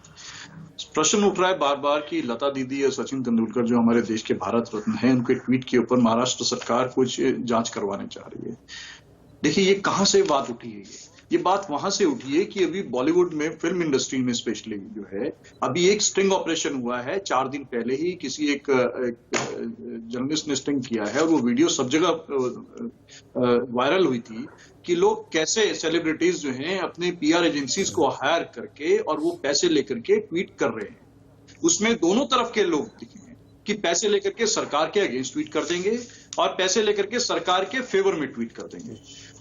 प्रश्न उठ रहा है बार बार कि लता दीदी और सचिन तेंदुलकर जो हमारे देश के भारत रत्न हैं, उनके ट्वीट के ऊपर महाराष्ट्र सरकार कुछ जांच करवाने चाह रही है। देखिए, ये कहां से बात उठी है? ये बात वहां से उठी है कि अभी बॉलीवुड में, फिल्म इंडस्ट्री में स्पेशली जो है, अभी एक स्टिंग ऑपरेशन हुआ है। 4 दिन पहले ही किसी एक जर्नलिस्ट ने स्टिंग किया है और वो वीडियो सब जगह वायरल हुई थी कि लोग कैसे सेलिब्रिटीज जो हैं अपने पीआर एजेंसीज को हायर करके और वो पैसे लेकर के ट्वीट कर रहे हैं। उसमें दोनों तरफ के लोग दिखे हैं कि पैसे लेकर के सरकार के अगेंस्ट ट्वीट कर देंगे और पैसे लेकर के सरकार के फेवर में ट्वीट कर देंगे।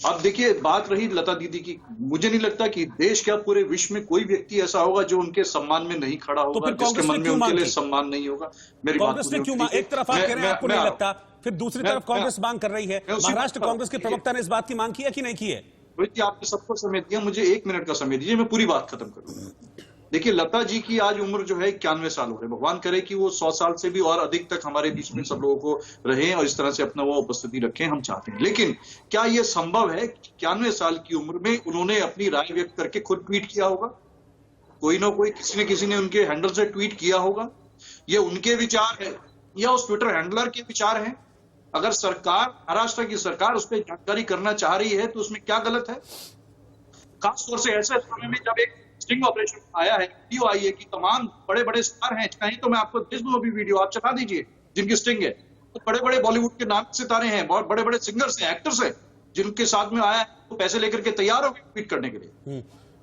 अब देखिए, बात रही लता दीदी की, मुझे नहीं लगता कि देश क्या पूरे विश्व में कोई व्यक्ति ऐसा होगा जो उनके सम्मान में नहीं खड़ा होगा, जिसके मन में उनके लिए सम्मान नहीं होगा। मेरी कांग्रेस ने क्यों मांग? एक तरफ आप कह रहे हैं आपको नहीं लगता, फिर दूसरी तरफ कांग्रेस मांग कर रही है। महाराष्ट्र कांग्रेस के प्रवक्ता ने इस बात की मांग की है कि नहीं की है? आपने सबको समय दिया, मुझे 1 मिनट का समय दीजिए, मैं पूरी बात खत्म करूंगा। देखिए, लता जी की आज उम्र जो है 91 साल हो रहे, भगवान करे कि वो 100 साल से भी और अधिक तक हमारे बीच में सब लोगों को रहें और इस तरह से अपना वो उपस्थिति रखें, हम चाहते हैं। लेकिन क्या ये संभव है कि 91 साल की उम्र में उन्होंने अपनी राय व्यक्त करके खुद ट्वीट किया होगा? कोई ना कोई किसी ने उनके हैंडल से ट्वीट किया होगा? ये उनके विचार है या उस ट्विटर हैंडलर के विचार हैं? अगर सरकार, महाराष्ट्र की सरकार उस पर जानकारी करना चाह रही है तो उसमें क्या गलत है? खासतौर से ऐसे समय में जब एक स्टिंग ऑपरेशन आया है, वीडियो आई है कि तमाम बड़े बड़े स्टार हैं, चाहे तो मैं आपको भेज दूं अभी वीडियो, आप चला दीजिए, जिनकी स्टिंग है। तो बड़े बड़े बॉलीवुड के नाम सितारे हैं, बहुत बड़े बड़े सिंगर्स हैं, एक्टर्स हैं, जिनके साथ में आया है तो पैसे लेकर के तैयार हो गए ट्वीट करने के लिए।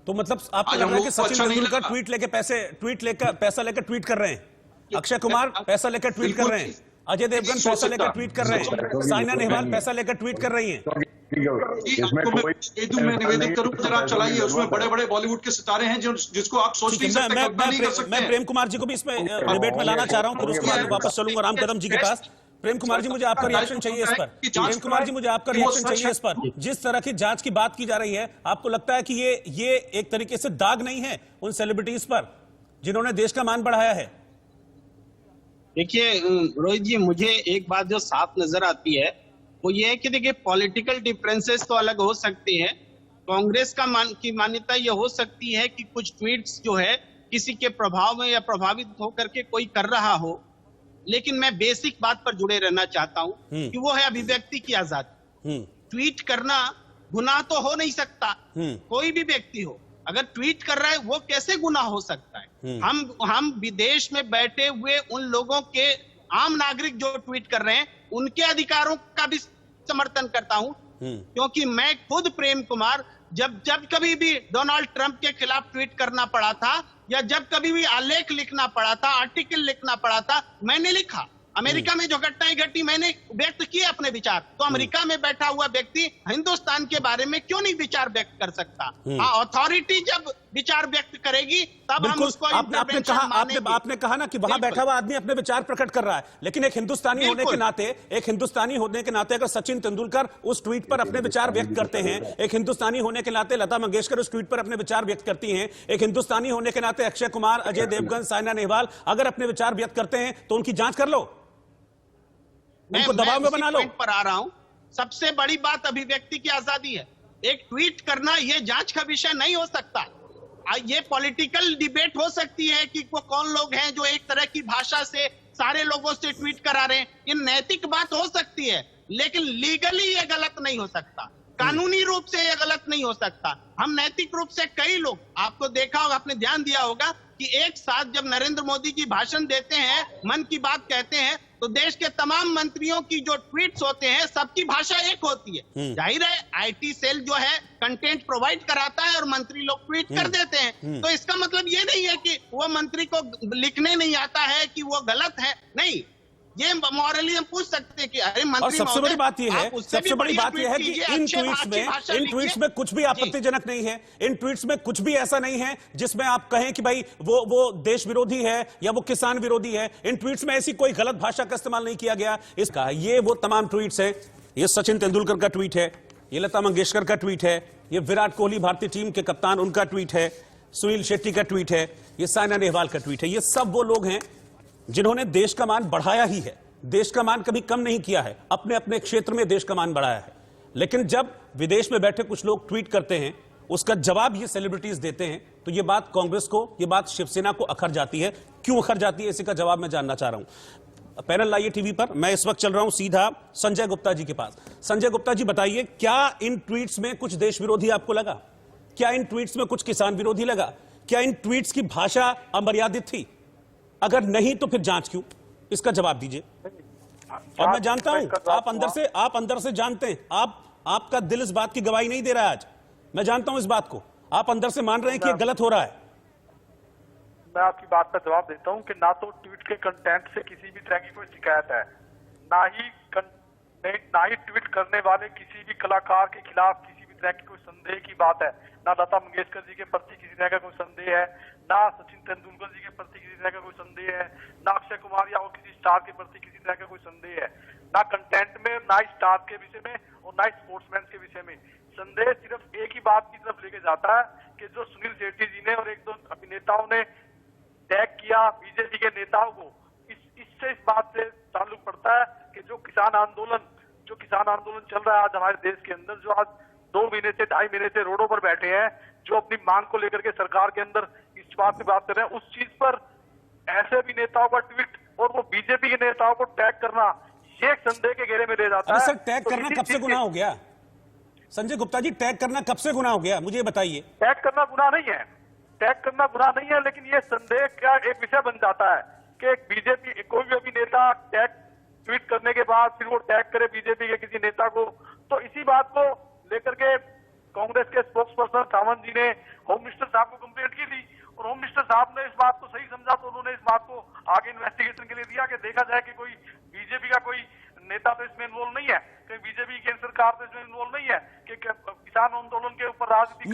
तो मतलब आपको लग रहा है कि सचिन तेंदुलकर पैसा लेकर ट्वीट कर रहे हैं, अक्षय कुमार पैसा लेकर ट्वीट कर रहे हैं, अजय देवगन पैसा लेकर ट्वीट कर रहे हैं, साइना नेहवाल पैसा लेकर ट्वीट कर रही हैं। मैं निवेदन करूं, जरा आप चलाइए, उसमें बड़े बड़े बॉलीवुड के सितारे हैं जिसको आप सोच नहीं सकते, कल्पना नहीं कर सकते। मैं प्रेम कुमार जी को भी इसमें डिबेट में लाना चाह रहा हूं, फिर उसके बाद वापस चलूंगा राम कदम जी के पास। प्रेम कुमार जी, मुझे आपका रिएक्शन चाहिए इस पर। प्रेम कुमार जी, मुझे आपका रिएक्शन चाहिए इस पर। जिस तरह की जांच की बात की जा रही है, आपको लगता है कि ये एक तरीके से दाग नहीं है उन सेलिब्रिटीज पर जिन्होंने देश का मान बढ़ाया है? देखिए रोहित जी, मुझे एक बात जो साफ नजर आती है वो ये है कि देखिए, पॉलिटिकल डिफरेंसेस तो अलग हो सकते हैं। कांग्रेस की मान्यता ये हो सकती है कि कुछ ट्वीट्स जो है किसी के प्रभाव में या प्रभावित होकर के कोई कर रहा हो, लेकिन मैं बेसिक बात पर जुड़े रहना चाहता हूं कि वो है अभिव्यक्ति की आजादी। ट्वीट करना गुनाह तो हो नहीं सकता, कोई भी व्यक्ति हो अगर ट्वीट कर रहा है वो कैसे गुनाह हो सकता है? हम विदेश में बैठे हुए उन लोगों के, आम नागरिक जो ट्वीट कर रहे हैं, उनके अधिकारों का भी समर्थन करता हूं, क्योंकि मैं खुद प्रेम कुमार जब कभी भी डोनाल्ड ट्रंप के खिलाफ ट्वीट करना पड़ा था या जब कभी भी आलेख लिखना पड़ा था, आर्टिकल लिखना पड़ा था, मैंने लिखा। अमेरिका में जो घटनाएं घटी मैंने व्यक्त किए अपने विचार। तो अमेरिका में बैठा हुआ व्यक्ति हिंदुस्तान के बारे में क्यों नहीं विचार व्यक्त कर सकता? अथॉरिटी जब विचार व्यक्त करेगी तब हम उसको आपने कहा ना कि वहां बैठा हुआ आदमी अपने विचार प्रकट कर रहा है, लेकिन एक हिंदुस्तानी होने के नाते अगर सचिन तेंदुलकर उस ट्वीट पर अपने विचार व्यक्त करते हैं, एक हिंदुस्तानी होने के नाते लता मंगेशकर उस ट्वीट पर अपने विचार व्यक्त करती हैं, एक हिंदुस्तानी होने के नाते अक्षय कुमार, अजय देवगन, साइना नेहवाल अगर अपने विचार व्यक्त करते हैं तो उनकी जांच कर लो, उनको दबाव में बना लो। पर आ रहा हूं, सबसे बड़ी बात अभिव्यक्ति की आजादी है। एक ट्वीट करना यह जांच का विषय नहीं हो सकता। ये पॉलिटिकल डिबेट हो सकती है कि वो कौन लोग हैं जो एक तरह की भाषा से सारे लोगों से ट्वीट करा रहे हैं, ये नैतिक बात हो सकती है, लेकिन लीगली ये गलत नहीं हो सकता, कानूनी रूप से ये गलत नहीं हो सकता। हम नैतिक रूप से, कई लोग, आपको देखा होगा, आपने ध्यान दिया होगा कि एक साथ जब नरेंद्र मोदी की भाषण देते हैं, मन की बात कहते हैं, तो देश के तमाम मंत्रियों की जो ट्वीट्स होते हैं सबकी भाषा एक होती है। जाहिर है आईटी सेल जो है कंटेंट प्रोवाइड कराता है और मंत्री लोग ट्वीट कर देते हैं। तो इसका मतलब ये नहीं है कि वो मंत्री को लिखने नहीं आता है कि वो गलत है, नहीं, ये मॉरली हम पूछ सकते हैं कि अरे मंत्री, और सबसे बड़ी बात यह है कि इन ट्वीट्स में कुछ भी आपत्तिजनक नहीं है, इन ट्वीट्स में कुछ भी ऐसा नहीं है जिसमें आप कहें कि भाई वो देश विरोधी है या वो किसान विरोधी है। इन ट्वीट्स में ऐसी कोई गलत भाषा का इस्तेमाल नहीं किया गया। इसका ये वो तमाम ट्वीट्स हैं, ये सचिन तेंदुलकर का ट्वीट है, ये लता मंगेशकर का ट्वीट है, ये विराट कोहली भारतीय टीम के कप्तान उनका ट्वीट है, सुनील शेट्टी का ट्वीट है, ये साइना नेहवाल का ट्वीट है। ये सब वो लोग हैं जिन्होंने देश का मान बढ़ाया ही है, देश का मान कभी कम नहीं किया है, अपने अपने क्षेत्र में देश का मान बढ़ाया है। लेकिन जब विदेश में बैठे कुछ लोग ट्वीट करते हैं, उसका जवाब ये सेलिब्रिटीज देते हैं, तो ये बात कांग्रेस को, ये बात शिवसेना को अखर जाती है। क्यों अखर जाती है, इसी का जवाब मैं जानना चाह रहा हूं। पैनल लाइए टीवी पर। मैं इस वक्त चल रहा हूं सीधा संजय गुप्ता जी के पास। संजय गुप्ता जी, बताइए, क्या इन ट्वीट्स में कुछ देश विरोधी आपको लगा? क्या इन ट्वीट्स में कुछ किसान विरोधी लगा? क्या इन ट्वीट्स की भाषा अमर्यादित थी? अगर नहीं तो फिर जांच क्यों? इसका जवाब दीजिए। और मैं जानता हूं आप अंदर से जानते हैं, आपका दिल इस बात की गवाही नहीं दे रहा है आज, मैं जानता हूं इस बात को, आप अंदर से मान रहे हैं कि ये गलत हो रहा है। मैं आपकी बात का जवाब देता हूं कि ना तो ट्वीट के कंटेंट से किसी भी तरह की कोई शिकायत है, ना ही ट्वीट करने वाले किसी भी कलाकार के खिलाफ किसी भी तरह की कोई संदेह की बात है, ना लता मंगेशकर जी के प्रति किसी तरह का कोई संदेह है, ना सचिन तेंदुलकर जी के प्रति किसी तरह का कोई संदेह है, ना अक्षय कुमार या और किसी स्टार के प्रति किसी तरह का कोई संदेह है, ना कंटेंट में, ना स्टार के विषय में और ना स्पोर्ट्समैन के विषय में। संदेह सिर्फ एक ही बात की तरफ लेके जाता है कि जो सुनील शेट्टी जी ने और एक दो अभिनेताओं ने टैग किया बीजेपी के नेताओं को, इससे इस बात से ताल्लुक पड़ता है कि जो किसान आंदोलन चल रहा है आज हमारे देश के अंदर, जो आज 2 महीने से 2.5 महीने से रोडों पर बैठे हैं, जो अपनी मांग को लेकर के सरकार के अंदर इस बात पे बात कर रहे हैं, उस चीज पर ऐसे भी नेताओं का ट्वीट और वो बीजेपी के नेताओं को टैग करना, ये एक संदेह के घेरे में ले जाता है। सर, टैग करना कब से गुनाह हो गया? संजय गुप्ता जी, टैग करना कब से गुनाह हो गया, मुझे बताइए। टैग करना गुनाह नहीं है, टैग करना गुनाह नहीं है, लेकिन ये संदेह का एक विषय बन जाता है कि बीजेपी कोई भी अभिनेता टैग ट्वीट करने के बाद फिर वो टैग करे बीजेपी के किसी नेता को, तो इसी बात को लेकर के कांग्रेस के स्पोक्स पर्सन सावंत जी ने होम मिनिस्टर साहब को कंप्लेंट की थी और होम मिनिस्टर साहब ने इस बात को सही समझा तो उन्होंने इस बात को आगे इन्वेस्टिगेशन के लिए दिया कि देखा जाए कि कोई बीजेपी का कोई नेता तो इसमें इन्वॉल्व नहीं है, कहीं बीजेपी केंद्र सरकार तो इसमें इन्वॉल्व नहीं है कि किसान आंदोलन के ऊपर राजनीति।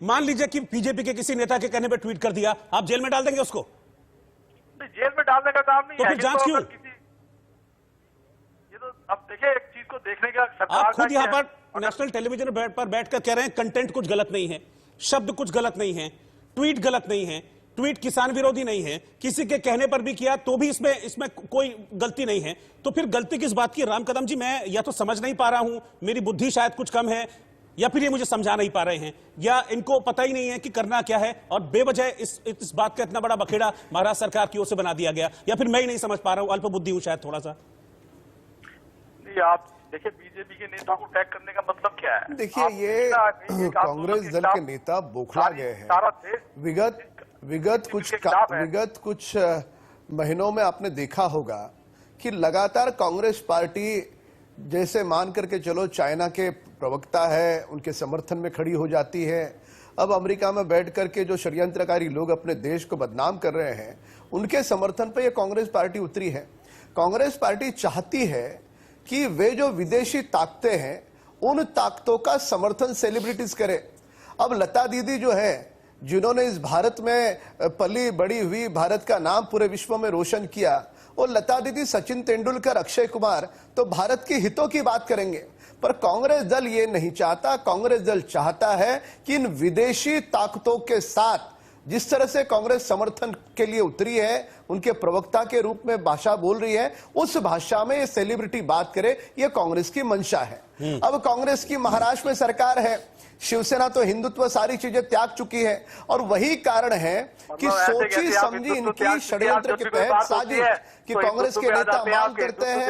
मान लीजिए कि बीजेपी के किसी नेता के कहने पर ट्वीट कर दिया, आप जेल में डाल देंगे उसको? जेल में डालने का काम नहीं तो है। फिर जांच क्यों? ये तो अब देखिए, एक चीज को देखने का सरकार आप खुद यहाँ पर नेशनल टेलीविजन पर बैठकर कह रहे हैं कंटेंट कुछ गलत नहीं है, शब्द कुछ गलत नहीं है, ट्वीट गलत नहीं है, ट्वीट किसान विरोधी नहीं है, किसी के कहने पर भी किया तो भी इसमें कोई गलती नहीं है, तो फिर गलती किस बात की? राम कदम जी, मैं या तो समझ नहीं पा रहा हूं, मेरी बुद्धि शायद कुछ कम है, या फिर ये मुझे समझा नहीं पा रहे हैं, या इनको पता ही नहीं है कि करना क्या है और बेवजह इस बात का इतना बड़ा बखेड़ा महाराष्ट्र सरकार की ओर से बना दिया गया, या फिर मैं ही नहीं समझ पा रहा हूं, अल्प बुद्धि हूं शायद थोड़ा सा। आप देखिए, बीजेपी के नेता को टैग करने का मतलब क्या है? देखिए, ये कांग्रेस दल के नेता बौखला गए हैं। विगत कुछ महीनों में आपने देखा होगा कि लगातार कांग्रेस पार्टी, जैसे मान करके चलो चाइना के प्रवक्ता है, उनके समर्थन में खड़ी हो जाती है। अब अमेरिका में बैठ करके जो षड्यंत्रकारी लोग अपने देश को बदनाम कर रहे हैं, उनके समर्थन पे ये कांग्रेस पार्टी उतरी है। कांग्रेस पार्टी चाहती है कि वे जो विदेशी ताकतें हैं, उन ताकतों का समर्थन सेलिब्रिटीज करे। अब लता दीदी जो है, जिन्होंने इस भारत में पली बड़ी हुई, भारत का नाम पूरे विश्व में रोशन किया, और लता दीदी, सचिन तेंदुलकर, अक्षय कुमार तो भारत के हितों की बात करेंगे। पर कांग्रेस दल ये नहीं चाहता। कांग्रेस दल चाहता है कि इन विदेशी ताकतों के साथ जिस तरह से कांग्रेस समर्थन के लिए उतरी है, उनके प्रवक्ता के रूप में भाषा बोल रही है, उस भाषा में ये सेलिब्रिटी बात करे, ये कांग्रेस की मंशा है। अब कांग्रेस की महाराष्ट्र में सरकार है, शिवसेना तो हिंदुत्व सारी चीजें त्याग चुकी है, और वही कारण है कि सोची समझी इनकी षड्यंत्र के तहत साजिश कि कांग्रेस के नेता मांग करते हैं,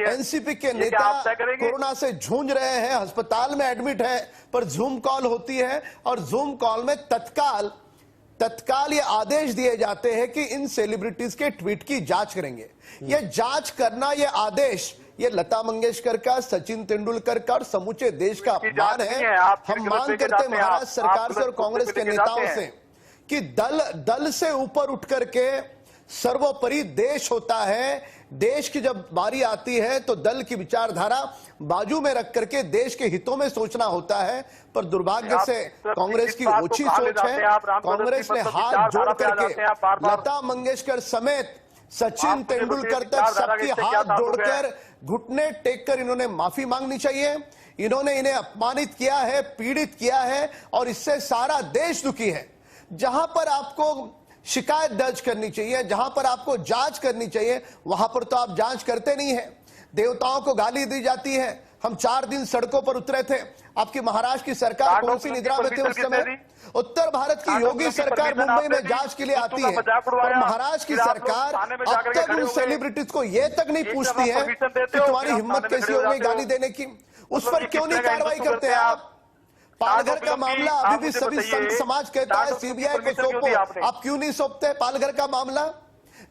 एनसीपी के नेता कोरोना से जूझ रहे हैं, अस्पताल में एडमिट है, पर जूम कॉल होती है और जूम कॉल में तत्काल ये आदेश दिए जाते हैं कि इन सेलिब्रिटीज के ट्वीट की जांच करेंगे। ये जांच करना, ये आदेश, ये लता मंगेशकर का, सचिन तेंदुलकर का और समूचे देश का अपमान है। हम मांग करते हैं महाराष्ट्र सरकार से और कांग्रेस के नेताओं से कि दल से ऊपर उठ करके सर्वोपरि देश होता है। देश की जब बारी आती है तो दल की विचारधारा बाजू में रख करके देश के हितों में सोचना होता है। पर दुर्भाग्य से कांग्रेस की ओछी सोच है। कांग्रेस ने हाथ जोड़ करके लता मंगेशकर समेत सचिन तेंदुलकर तक सबकी हाथ जोड़कर, घुटने टेक कर इन्होंने माफी मांगनी चाहिए। इन्होंने इन्हें अपमानित किया है, पीड़ित किया है, और इससे सारा देश दुखी है। जहां पर आपको शिकायत दर्ज करनी चाहिए, जहां पर आपको जांच करनी चाहिए, वहां पर तो आप जांच करते नहीं है। देवताओं को गाली दी जाती है। हम 4 दिन सड़कों पर उतरे थे। आपकी महाराष्ट्र की सरकार कौन सी निद्रा में थी उस समय? उत्तर भारत की योगी सरकार मुंबई में जांच के लिए आती है, और महाराष्ट्र की सरकार अब तक उन सेलिब्रिटीज को यह तक नहीं पूछती है कि तुम्हारी हिम्मत कैसी हो गई गाली देने की। उस पर क्यों नहीं कार्रवाई करते हैं आप? पालघर का मामला अभी भी सभी संत समाज कहता है सीबीआई को सौंपो, आप क्यों नहीं सौंपते? पालघर का मामला,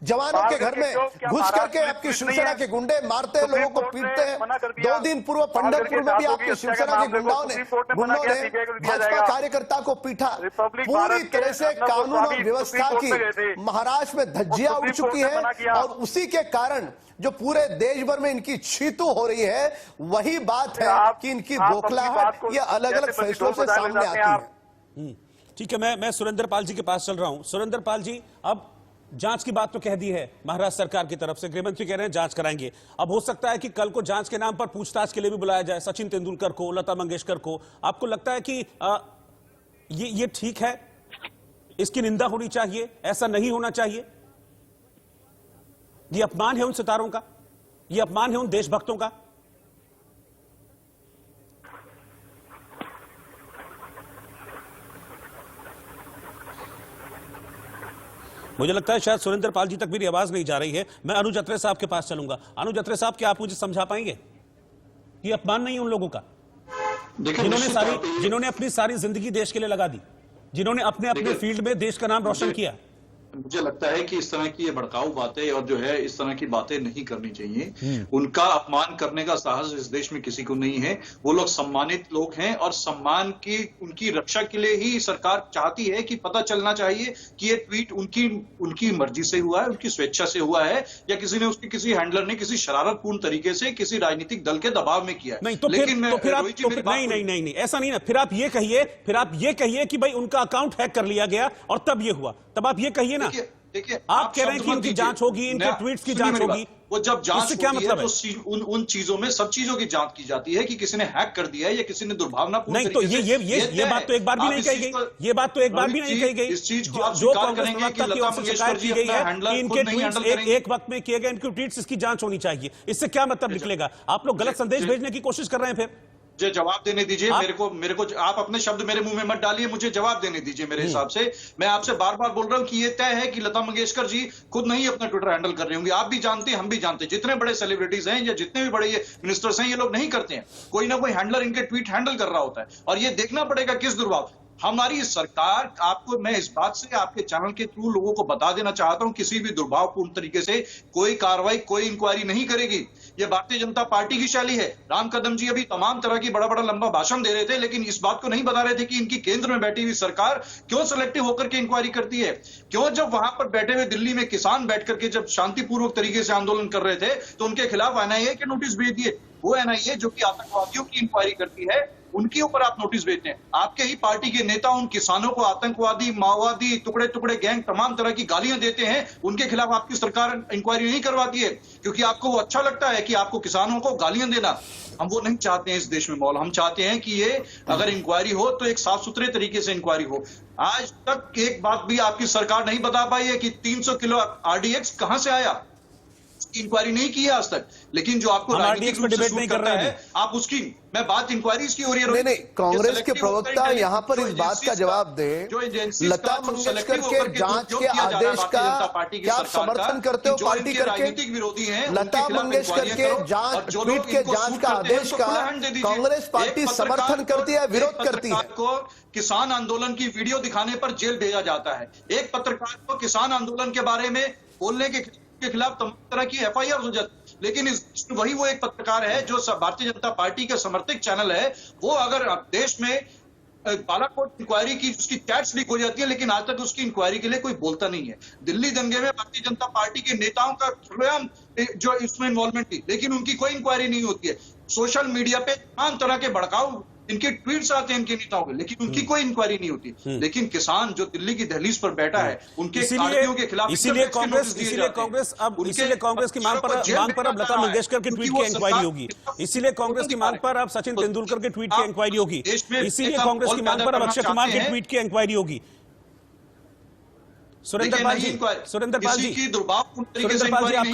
जवानों के घर में घुस करके आपकी शिवसेना के गुंडे मारते हैं, लोगों को पीटते हैं। 2 दिन पूर्व पंढरपुर में भी आपकी शिवसेना के गुंडों ने भाजपा कार्यकर्ता को पीटा। पूरी तरह से कानून और व्यवस्था की महाराष्ट्र में धज्जियां उड़ चुकी है, और उसी के कारण जो पूरे देश भर में इनकी छीतू हो रही है, वही बात है कि इनकी बौखलाहट ये अलग अलग फैसलों से सामने आती है। ठीक है, मैं सुरेंद्र पाल जी के पास चल रहा हूं। सुरेंद्र पाल जी, अब जांच की बात तो कह दी है महाराष्ट्र सरकार की तरफ से, गृहमंत्री कह रहे हैं जांच कराएंगे। अब हो सकता है कि कल को जांच के नाम पर पूछताछ के लिए भी बुलाया जाए सचिन तेंदुलकर को, लता मंगेशकर को। आपको लगता है कि ये ठीक है, इसकी निंदा होनी चाहिए, ऐसा नहीं होना चाहिए? ये अपमान है उन सितारों का, ये अपमान है उन देशभक्तों का। मुझे लगता है शायद सुरेंद्र पाल जी तक मेरी आवाज नहीं जा रही है। मैं अनुज अत्रे साहब के पास चलूंगा। अनुज अत्रे साहब, क्या आप मुझे समझा पाएंगे? ये अपमान नहीं है उन लोगों का जिन्होंने अपनी सारी जिंदगी देश के लिए लगा दी, जिन्होंने अपने फील्ड में देश का नाम रोशन किया? मुझे लगता है कि इस तरह की ये भड़काऊ बातें और जो है इस तरह की बातें नहीं करनी चाहिए। उनका अपमान करने का साहस इस देश में किसी को नहीं है। वो लोग सम्मानित लोग हैं और सम्मान की उनकी रक्षा के लिए ही सरकार चाहती है कि पता चलना चाहिए कि ये ट्वीट उनकी मर्जी से हुआ है, उनकी स्वेच्छा से हुआ है, या किसी हैंडलर ने किसी शरारतपूर्ण तरीके से किसी राजनीतिक दल के दबाव में किया है। नहीं, नहीं, ऐसा नहीं ना। फिर आप ये कहिए कि भाई उनका अकाउंट हैक कर लिया गया और तब ये हुआ, तब आप ये कहिए ना। देखिए, आप कह रहे हैं कि इनकी जांच होगी, इनके ट्वीट्स की जांच होगी। वो जब जांच होती क्या मतलब है तो उन चीजों में सब चीजों की जांच की जाती है कि किसी ने हैक कर दिया है या किसी ने दुर्भावनापूर्ण नहीं। तो ये बात तो एक बार भी नहीं कही गई। ये बात तो एक बार भी नहीं कही गई। इस चीज को आप जो स्वीकार कांग्रेस करेंगे कि प्रवक्ता की लता ओर से मंगेशकर शिकायत की जी गई अपना है हैंडलर कि इनके खुद नहीं ट्वीट्स हैंडल करेंगे। एक वक्त में किए गए, इनके ट्वीट्स इसकी जांच होनी चाहिए। इससे क्या मतलब निकलेगा? आप लोग गलत संदेश भेजने की कोशिश कर रहे हैं। फिर मुझे जवाब देने दीजिए। मेरे को आप अपने शब्द मेरे मुंह में मत डालिए, मुझे जवाब देने दीजिए। मेरे हिसाब से मैं आपसे बार बार बोल रहा हूं कि ये तय है कि लता मंगेशकर जी खुद नहीं अपना ट्विटर हैंडल कर रही होंगी। आप भी जानते हैं, हम भी जानते हैं, जितने बड़े सेलिब्रिटीज हैं या जितने भी बड़े ये मिनिस्टर्स हैं, ये लोग नहीं करते हैं। कोई ना कोई हैंडलर इनके ट्वीट हैंडल कर रहा होता है और ये देखना पड़ेगा किस दुर्भाव। हमारी सरकार, आपको मैं इस बात से आपके चैनल के थ्रू लोगों को बता देना चाहता हूं, किसी भी दुर्भावपूर्ण तरीके से कोई कार्रवाई, कोई इंक्वायरी नहीं करेगी। ये भारतीय जनता पार्टी की शैली है। राम कदम जी अभी तमाम तरह की बड़ा लंबा भाषण दे रहे थे, लेकिन इस बात को नहीं बता रहे थे कि इनकी केंद्र में बैठी हुई सरकार क्यों सिलेक्टिव होकर के इंक्वायरी करती है। क्यों जब वहां पर बैठे हुए दिल्ली में किसान बैठ करके जब शांतिपूर्वक तरीके से आंदोलन कर रहे थे तो उनके खिलाफ एनआईए के नोटिस भेज दिए। वो एनआईए जो कि आतंकवादियों की इंक्वायरी करती है, उनके ऊपर आप नोटिस भेजते हैं। आपके ही पार्टी के नेता उन किसानों को आतंकवादी, माओवादी, टुकड़े गैंग, तमाम तरह की गालियां देते हैं। उनके खिलाफ आपकी सरकार इंक्वायरी नहीं करवाती है क्योंकि आपको वो अच्छा लगता है कि आपको किसानों को गालियां देना। हम वो नहीं चाहते हैं इस देश में मौल। हम चाहते हैं कि ये अगर इंक्वायरी हो तो एक साफ सुथरे तरीके से इंक्वायरी हो। आज तक एक बात भी आपकी सरकार नहीं बता पाई है कि 300 किलो आरडीएक्स कहां से आया। इंक्वायरी नहीं की है आज तक। लेकिन जो आपको राजनीतिक रूप से सूट करता है, आप उसकी, मैं बात इंक्वायरीज की हो रही है। नहीं, कांग्रेस के प्रवक्ता यहाँ पर इस बात का जवाब दें, लता मंगेशकर के जांच के आदेश का क्या आप समर्थन करते हो पार्टी करके? विरोधी हैं, लता मंगेशकर के जांच, ट्वीट के जांच का आदेश का कांग्रेस पार्टी समर्थन करती है, विरोध करती है? को किसान आंदोलन की वीडियो दिखाने पर जेल भेजा जाता है। एक पत्रकार को किसान आंदोलन के बारे में बोलने के खिलाफ तमाम तरह की एफआईआर हो जाती, लेकिन वही वो एक पत्रकार है जो भारतीय जनता पार्टी के समर्थित चैनल है। वो अगर देश में बालाकोट इंक्वायरी की उसकी चैट्स लीक हो जाती है, लेकिन आज तक उसकी इंक्वायरी के लिए कोई बोलता नहीं है। दिल्ली दंगे में भारतीय जनता पार्टी के नेताओं का स्वयं जो इसमें इन्वॉल्वमेंट थी, लेकिन उनकी कोई इंक्वायरी नहीं होती है। सोशल मीडिया पे तमाम तरह के भड़काऊ इनके ट्वीट्स आते हैं इनके नेताओं के, लेकिन उनकी कोई इंक्वायरी नहीं होती। लेकिन किसान जो दिल्ली की दहलीज पर बैठा है, उनके आड़तियों के खिलाफ इसीलिए कांग्रेस की मांग पर अब लता मंगेशकर के ट्वीट की इंक्वायरी होगी। इसीलिए कांग्रेस की मांग पर अब सचिन तेंदुलकर के ट्वीट की इंक्वायरी होगी। इसीलिए कांग्रेस की मांग पर अब अक्षय कुमार के ट्वीट की इंक्वायरी होगी। सुरेंद्र पाल जी,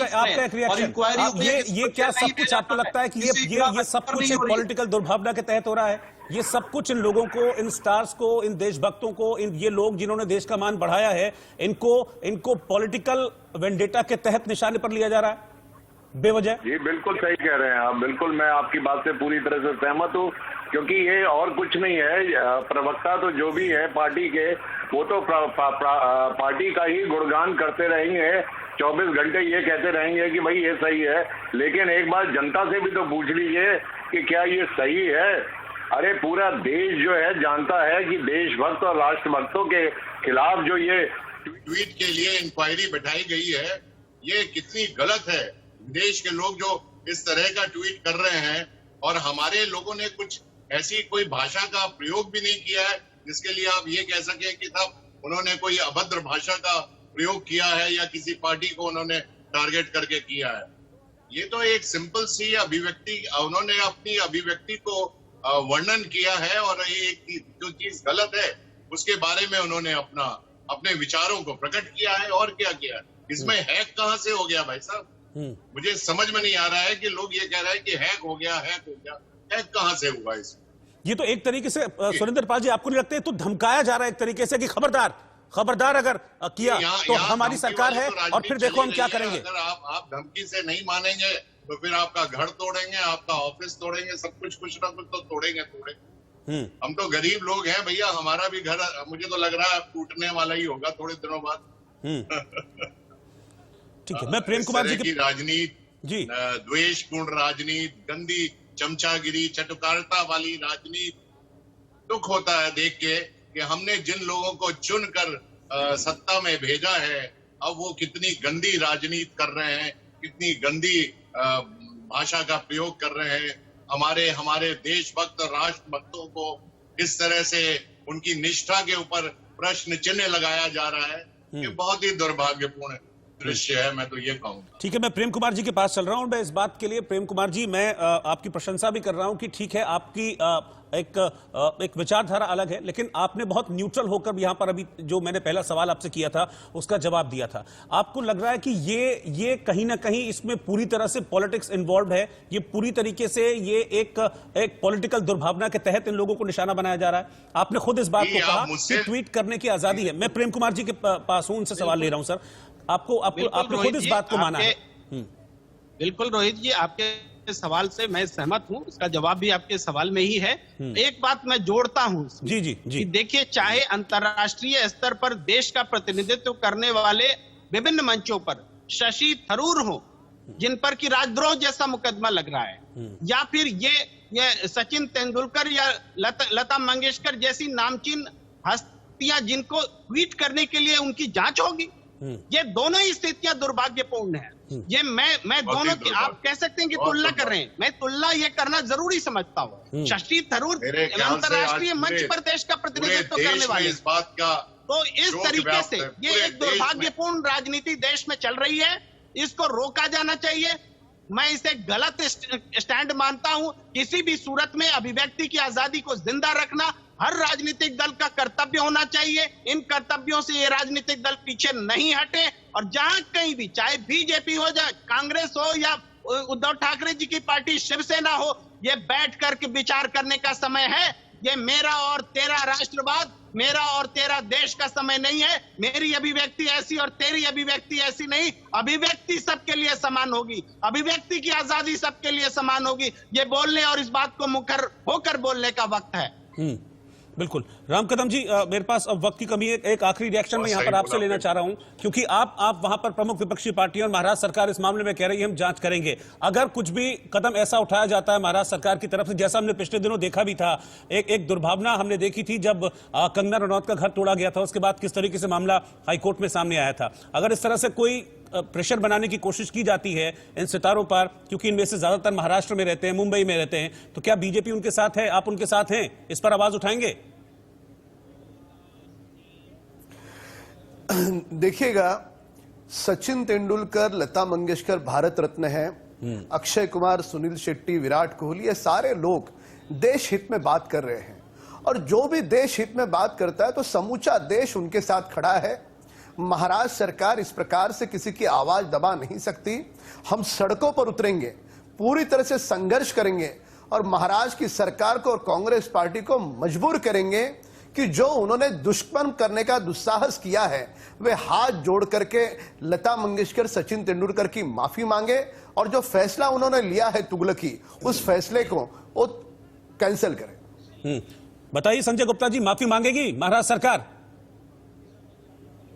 आपका एक रिएक्शन। ये क्या सब कुछ आपको लगता है कि ये सब कुछ एक पॉलिटिकल दुर्भावना के तहत हो रहा है? ये सब कुछ इन लोगों को, इन स्टार्स को, इन देशभक्तों को, ये लोग जिन्होंने देश का मान बढ़ाया है, इनको पॉलिटिकल वेंडेटा के तहत निशाने पर लिया जा रहा है बेवजह? जी बिल्कुल सही कह रहे हैं आप। बिल्कुल मैं आपकी बात से पूरी तरह से सहमत हूँ, क्योंकि ये और कुछ नहीं है। प्रवक्ता तो जो भी है पार्टी के, वो तो पार्टी का ही गुणगान करते रहेंगे, 24 घंटे ये कहते रहेंगे कि भाई ये सही है। लेकिन एक बार जनता से भी तो पूछ लीजिए कि क्या ये सही है? अरे पूरा देश जो है जानता है कि देशभक्त और राष्ट्रभक्तों के खिलाफ जो ये ट्वीट के लिए इंक्वायरी बैठाई गई है, ये कितनी गलत है। देश के लोग जो इस तरह का ट्वीट कर रहे हैं, और हमारे लोगों ने कुछ ऐसी कोई भाषा का प्रयोग भी नहीं किया है, जिसके लिए आप ये कह सके कि साहब उन्होंने कोई अभद्र भाषा का प्रयोग किया है या किसी पार्टी को उन्होंने टारगेट करके किया है। ये तो एक सिंपल सी अभिव्यक्ति, उन्होंने अपनी अभिव्यक्ति को वर्णन किया है और एक जो चीज गलत है उसके बारे में उन्होंने अपने विचारों को प्रकट किया है। और क्या किया? इसमें हैक कहाँ से हो गया भाई साहब? मुझे समझ में नहीं आ रहा है कि लोग ये कह रहे हैं कि हैक हो गया। हैक कहाँ से हुआ इसमें? ये तो एक तरीके से सुरेंद्र पाल जी, आपको नहीं लगता है तो धमकाया जा रहा है एक तरीके से कि खबरदार अगर किया तो हमारी सरकार है और फिर देखो हम क्या करेंगे। अगर आप धमकी से नहीं मानेंगे तो फिर आपका घर तोड़ेंगे, आपका ऑफिस तोड़ेंगे, सब कुछ कुछ ना कुछ तो तोड़ेंगे। हम तो गरीब लोग हैं भैया, हमारा भी घर मुझे तो लग रहा है टूटने वाला ही होगा थोड़े दिनों बाद। ठीक है, मैं प्रेम कुमार जी की राजनीति जी, द्वेषपूर्ण राजनीति, गंदी चमचागिरी, चटुकारता वाली राजनीति, दुख होता है देख के कि हमने जिन लोगों को चुनकर सत्ता में भेजा है अब वो कितनी गंदी राजनीति कर रहे हैं, कितनी गंदी भाषा का प्रयोग कर रहे हैं। हमारे देशभक्त राष्ट्रभक्तों को इस तरह से उनकी निष्ठा के ऊपर प्रश्न चिन्ह लगाया जा रहा है। ये बहुत ही दुर्भाग्यपूर्ण दृश्य है, मैं तो ये कहूंगा। ठीक है, मैं प्रेम कुमार जी के पास चल रहा हूं। मैं इस बात के लिए प्रेम कुमार जी, मैं आपकी प्रशंसा भी कर रहा हूं कि ठीक है आपकी एक विचारधारा अलग है, लेकिन आपने बहुत न्यूट्रल होकर यहां पर अभी जो मैंने पहला सवाल आपसे किया था उसका जवाब दिया था। आपको लग रहा है कि ये कहीं ना कहीं इसमें पूरी तरह से पॉलिटिक्स इन्वॉल्व है, ये पूरी तरीके से ये एक पॉलिटिकल दुर्भावना के तहत इन लोगों को निशाना बनाया जा रहा है? आपने खुद इस बात को कहा कि ट्वीट करने की आजादी है। मैं प्रेम कुमार जी के पास हूं, उनसे सवाल ले रहा हूं। सर, आपने खुद इस बात को माना है? बिल्कुल रोहित जी, आपके सवाल से मैं सहमत हूं, इसका जवाब भी आपके सवाल में ही है। एक बात मैं जोड़ता हूं जी। देखिए, चाहे अंतर्राष्ट्रीय स्तर पर देश का प्रतिनिधित्व करने वाले विभिन्न मंचों पर शशि थरूर हो, जिन पर की राजद्रोह जैसा मुकदमा लग रहा है, या फिर ये सचिन तेंदुलकर या लता मंगेशकर जैसी नामचीन हस्तियां जिनको ट्वीट करने के लिए उनकी जांच होगी, ये दोनों ही स्थितियां दुर्भाग्यपूर्ण है। ये मैं दोनों की, आप कह सकते हैं कि तुलना कर रहे हैं, मैं तुलना ये करना जरूरी समझता हूँ। शशि थरूर अंतर्राष्ट्रीय मंच पर देश का प्रतिनिधित्व करने वाले इस बात का, तो इस तरीके से ये एक दुर्भाग्यपूर्ण राजनीति देश में चल रही है, इसको रोका जाना चाहिए। मैं इसे गलत स्टैंड मानता हूं। किसी भी सूरत में अभिव्यक्ति की आजादी को जिंदा रखना हर राजनीतिक दल का कर्तव्य होना चाहिए। इन कर्तव्यों से ये राजनीतिक दल पीछे नहीं हटे, और जहां कहीं भी, चाहे बीजेपी हो, या कांग्रेस हो, या उद्धव ठाकरे जी की पार्टी शिवसेना हो, ये बैठ करके विचार करने का समय है। ये मेरा और तेरा राष्ट्रवाद, मेरा और तेरा देश का समय नहीं है। मेरी अभिव्यक्ति ऐसी और तेरी अभिव्यक्ति ऐसी नहीं। अभिव्यक्ति सबके लिए समान होगी, अभिव्यक्ति की आजादी सबके लिए समान होगी। ये बोलने और इस बात को मुखर होकर बोलने का वक्त है। बिल्कुल। राम कदम जी, मेरे पास अब वक्त की कमी है। एक आखिरी रिएक्शन में यहाँ पर आपसे लेना चाह रहा हूं, क्योंकि आप वहां पर प्रमुख विपक्षी पार्टियां और महाराष्ट्र सरकार इस मामले में कह रही है हम जांच करेंगे। अगर कुछ भी कदम ऐसा उठाया जाता है महाराष्ट्र सरकार की तरफ से, जैसा हमने पिछले दिनों देखा भी था, एक दुर्भावना हमने देखी थी जब कंगना रनौत का घर तोड़ा गया था, उसके बाद किस तरीके से मामला हाईकोर्ट में सामने आया था। अगर इस तरह से कोई प्रेशर बनाने की कोशिश की जाती है इन सितारों पर, क्योंकि इनमें से ज्यादातर महाराष्ट्र में रहते हैं, मुंबई में रहते हैं, तो क्या बीजेपी उनके साथ है, आप उनके साथ हैं, इस पर आवाज उठाएंगे? देखिएगा, सचिन तेंदुलकर, लता मंगेशकर भारत रत्न है, अक्षय कुमार, सुनील शेट्टी, विराट कोहली, ये सारे लोग देश हित में बात कर रहे हैं। और जो भी देश हित में बात करता है तो समूचा देश उनके साथ खड़ा है। महाराष्ट्र सरकार इस प्रकार से किसी की आवाज दबा नहीं सकती। हम सड़कों पर उतरेंगे, पूरी तरह से संघर्ष करेंगे और महाराष्ट्र की सरकार को और कांग्रेस पार्टी को मजबूर करेंगे कि जो उन्होंने दुष्कर्म करने का दुस्साहस किया है, वे हाथ जोड़ करके लता मंगेशकर, सचिन तेंदुलकर की माफी मांगे, और जो फैसला उन्होंने लिया है तुगलकी, उस फैसले को वो कैंसिल करें। बताइए संजय गुप्ता जी, माफी मांगेगी महाराष्ट्र सरकार?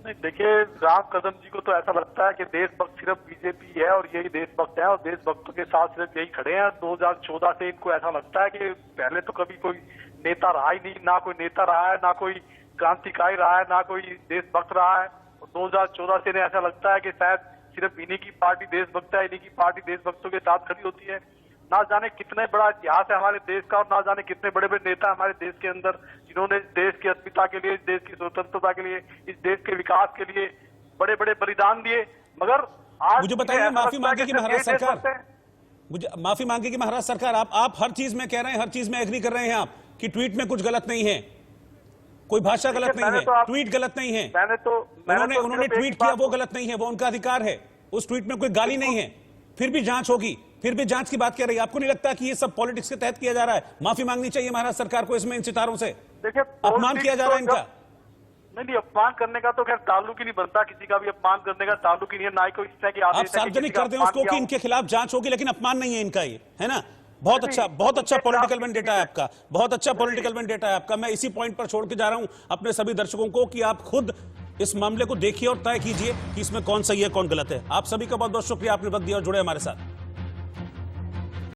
नहीं, देखिए, राम कदम जी को तो ऐसा लगता है कि देशभक्त सिर्फ बीजेपी है और यही देशभक्त है और देशभक्तों के साथ सिर्फ यही खड़े हैं। 2014 से इनको ऐसा लगता है कि पहले तो कभी कोई नेता रहा ही नहीं, ना कोई नेता रहा है, ना कोई क्रांतिकारी रहा है, ना कोई देशभक्त रहा है। 2014 से इन्हें ऐसा लगता है कि शायद सिर्फ इन्हीं की पार्टी देशभक्त है, इन्हीं की पार्टी देशभक्तों के साथ खड़ी होती है। ना जाने कितने बड़ा इतिहास है हमारे देश का और ना जाने कितने बड़े बड़े नेता हमारे देश के अंदर जिन्होंने देश की अस्मिता के लिए, इस देश की स्वतंत्रता के लिए, इस देश के विकास के लिए बड़े बड़े बलिदान दिए। मगर आज मुझे बताइए, माफी मांगेगी महाराष्ट्र सरकार, मुझे माफी मांगेगी महाराष्ट्र सरकार? आप हर चीज में कह रहे हैं, हर चीज में एग्री कर रहे हैं आप कि ट्वीट में कुछ गलत नहीं है, कोई भाषा गलत नहीं है, ट्वीट गलत नहीं है, उन्होंने ट्वीट किया वो गलत नहीं है, वो उनका अधिकार है, उस ट्वीट में कोई गाली नहीं है, फिर भी जांच होगी, फिर भी जांच की बात कर रही है। आपको नहीं लगता कि ये सब पॉलिटिक्स के तहत किया जा रहा है? माफी मांगनी चाहिए महाराष्ट्र सरकार को इसमें, इन सितारों से देखिए अपमान किया जा रहा है इनका। नहीं, अपमान करने का तो खैर ताल्लुक ही नहीं बनता, किसी का भी अपमान करने का ताल्लुक ही नहीं है, ना ही कोई इस तरह की आदेश आप सार्वजनिक कर दें उसको कि इनके खिलाफ जांच होगी, लेकिन अपमान नहीं है इनका, ये है ना। बहुत अच्छा पॉलिटिकल वेंडेटा है आपका, बहुत अच्छा पॉलिटिकल वेंडेटा है आपका। मैं इसी पॉइंट पर छोड़ के जा रहा हूं अपने सभी दर्शकों को कि आप खुद इस मामले को देखिए और तय कीजिए कि इसमें कौन सही है कौन गलत है। आप सभी का बहुत बहुत शुक्रिया, आपने वक्त दिया और जुड़े हमारे साथ।